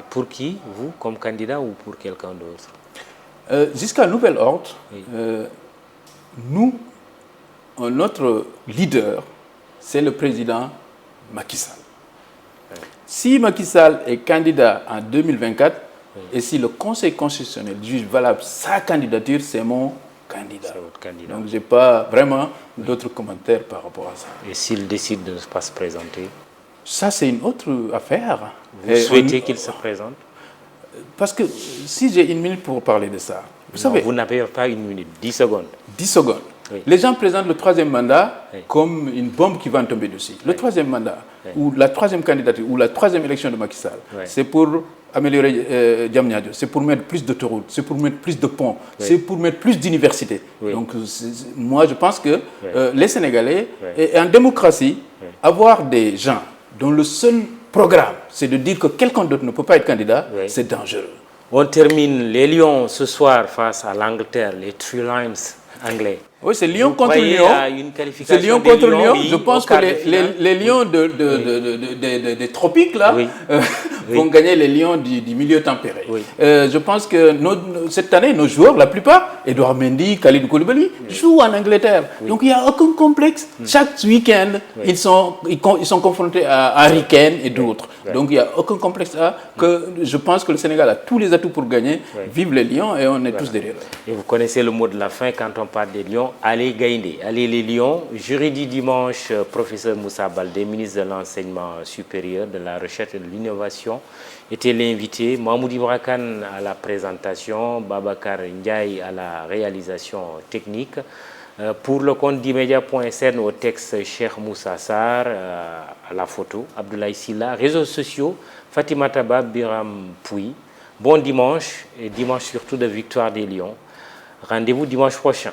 pour qui, vous, comme candidat ou pour quelqu'un d'autre? Jusqu'à nouvel ordre, notre leader, c'est le président Macky Sall. Si Macky Sall est candidat en 2024, et si le Conseil constitutionnel juge valable sa candidature, c'est mon candidat. Votre candidat. Donc, je n'ai pas vraiment d'autres commentaires par rapport à ça. Et s'il décide de ne pas se présenter? Ça, c'est une autre affaire. Vous souhaitez qu'il se présente? Parce que si j'ai une minute pour parler de ça, vous savez... Vous n'avez pas une minute, 10 secondes. 10 secondes. Les gens présentent le troisième mandat comme une bombe qui va en tomber dessus. Le troisième mandat, ou la troisième candidature, ou la troisième élection de Macky Sall, c'est pour améliorer Diamniadio, c'est pour mettre plus d'autoroutes, c'est pour mettre plus de ponts, c'est pour mettre plus d'universités. Donc moi je pense que les Sénégalais, et en démocratie, avoir des gens dont le seul programme c'est de dire que quelqu'un d'autre ne peut pas être candidat, c'est dangereux. On termine les Lions ce soir face à l'Angleterre, les Three Lions anglais. Oui, c'est Lyon contre Lyon. C'est Lyon contre Lyon. Je pense que les lions des tropiques là, vont gagner les lions du milieu tempéré. Je pense que cette année, nos joueurs, la plupart, Edouard Mendy, Khalidou Koulibaly, jouent en Angleterre. Donc il n'y a aucun complexe. Chaque week-end, ils sont confrontés à Harry Kane et d'autres. Donc il n'y a aucun complexe là. Je pense que le Sénégal a tous les atouts pour gagner. Vive les Lions et on est tous derrière eux. Et vous connaissez le mot de la fin quand on parle des Lions. Allez Gaïndé, allez les Lions. Jeudi dimanche, professeur Moussa Baldé, ministre de l'Enseignement supérieur, de la Recherche et de l'Innovation, était l'invité. Mahmoud Ibra Kane à la présentation, Babacar Ndiaye à la réalisation technique. Pour le compte d'Imedia.sn, au texte Cheikh Moussa Sarr, à la photo, Abdoulaye Silla, réseaux sociaux, Fatima Taba, Biram Pouy. Bon dimanche et dimanche surtout de victoire des Lions. Rendez-vous dimanche prochain.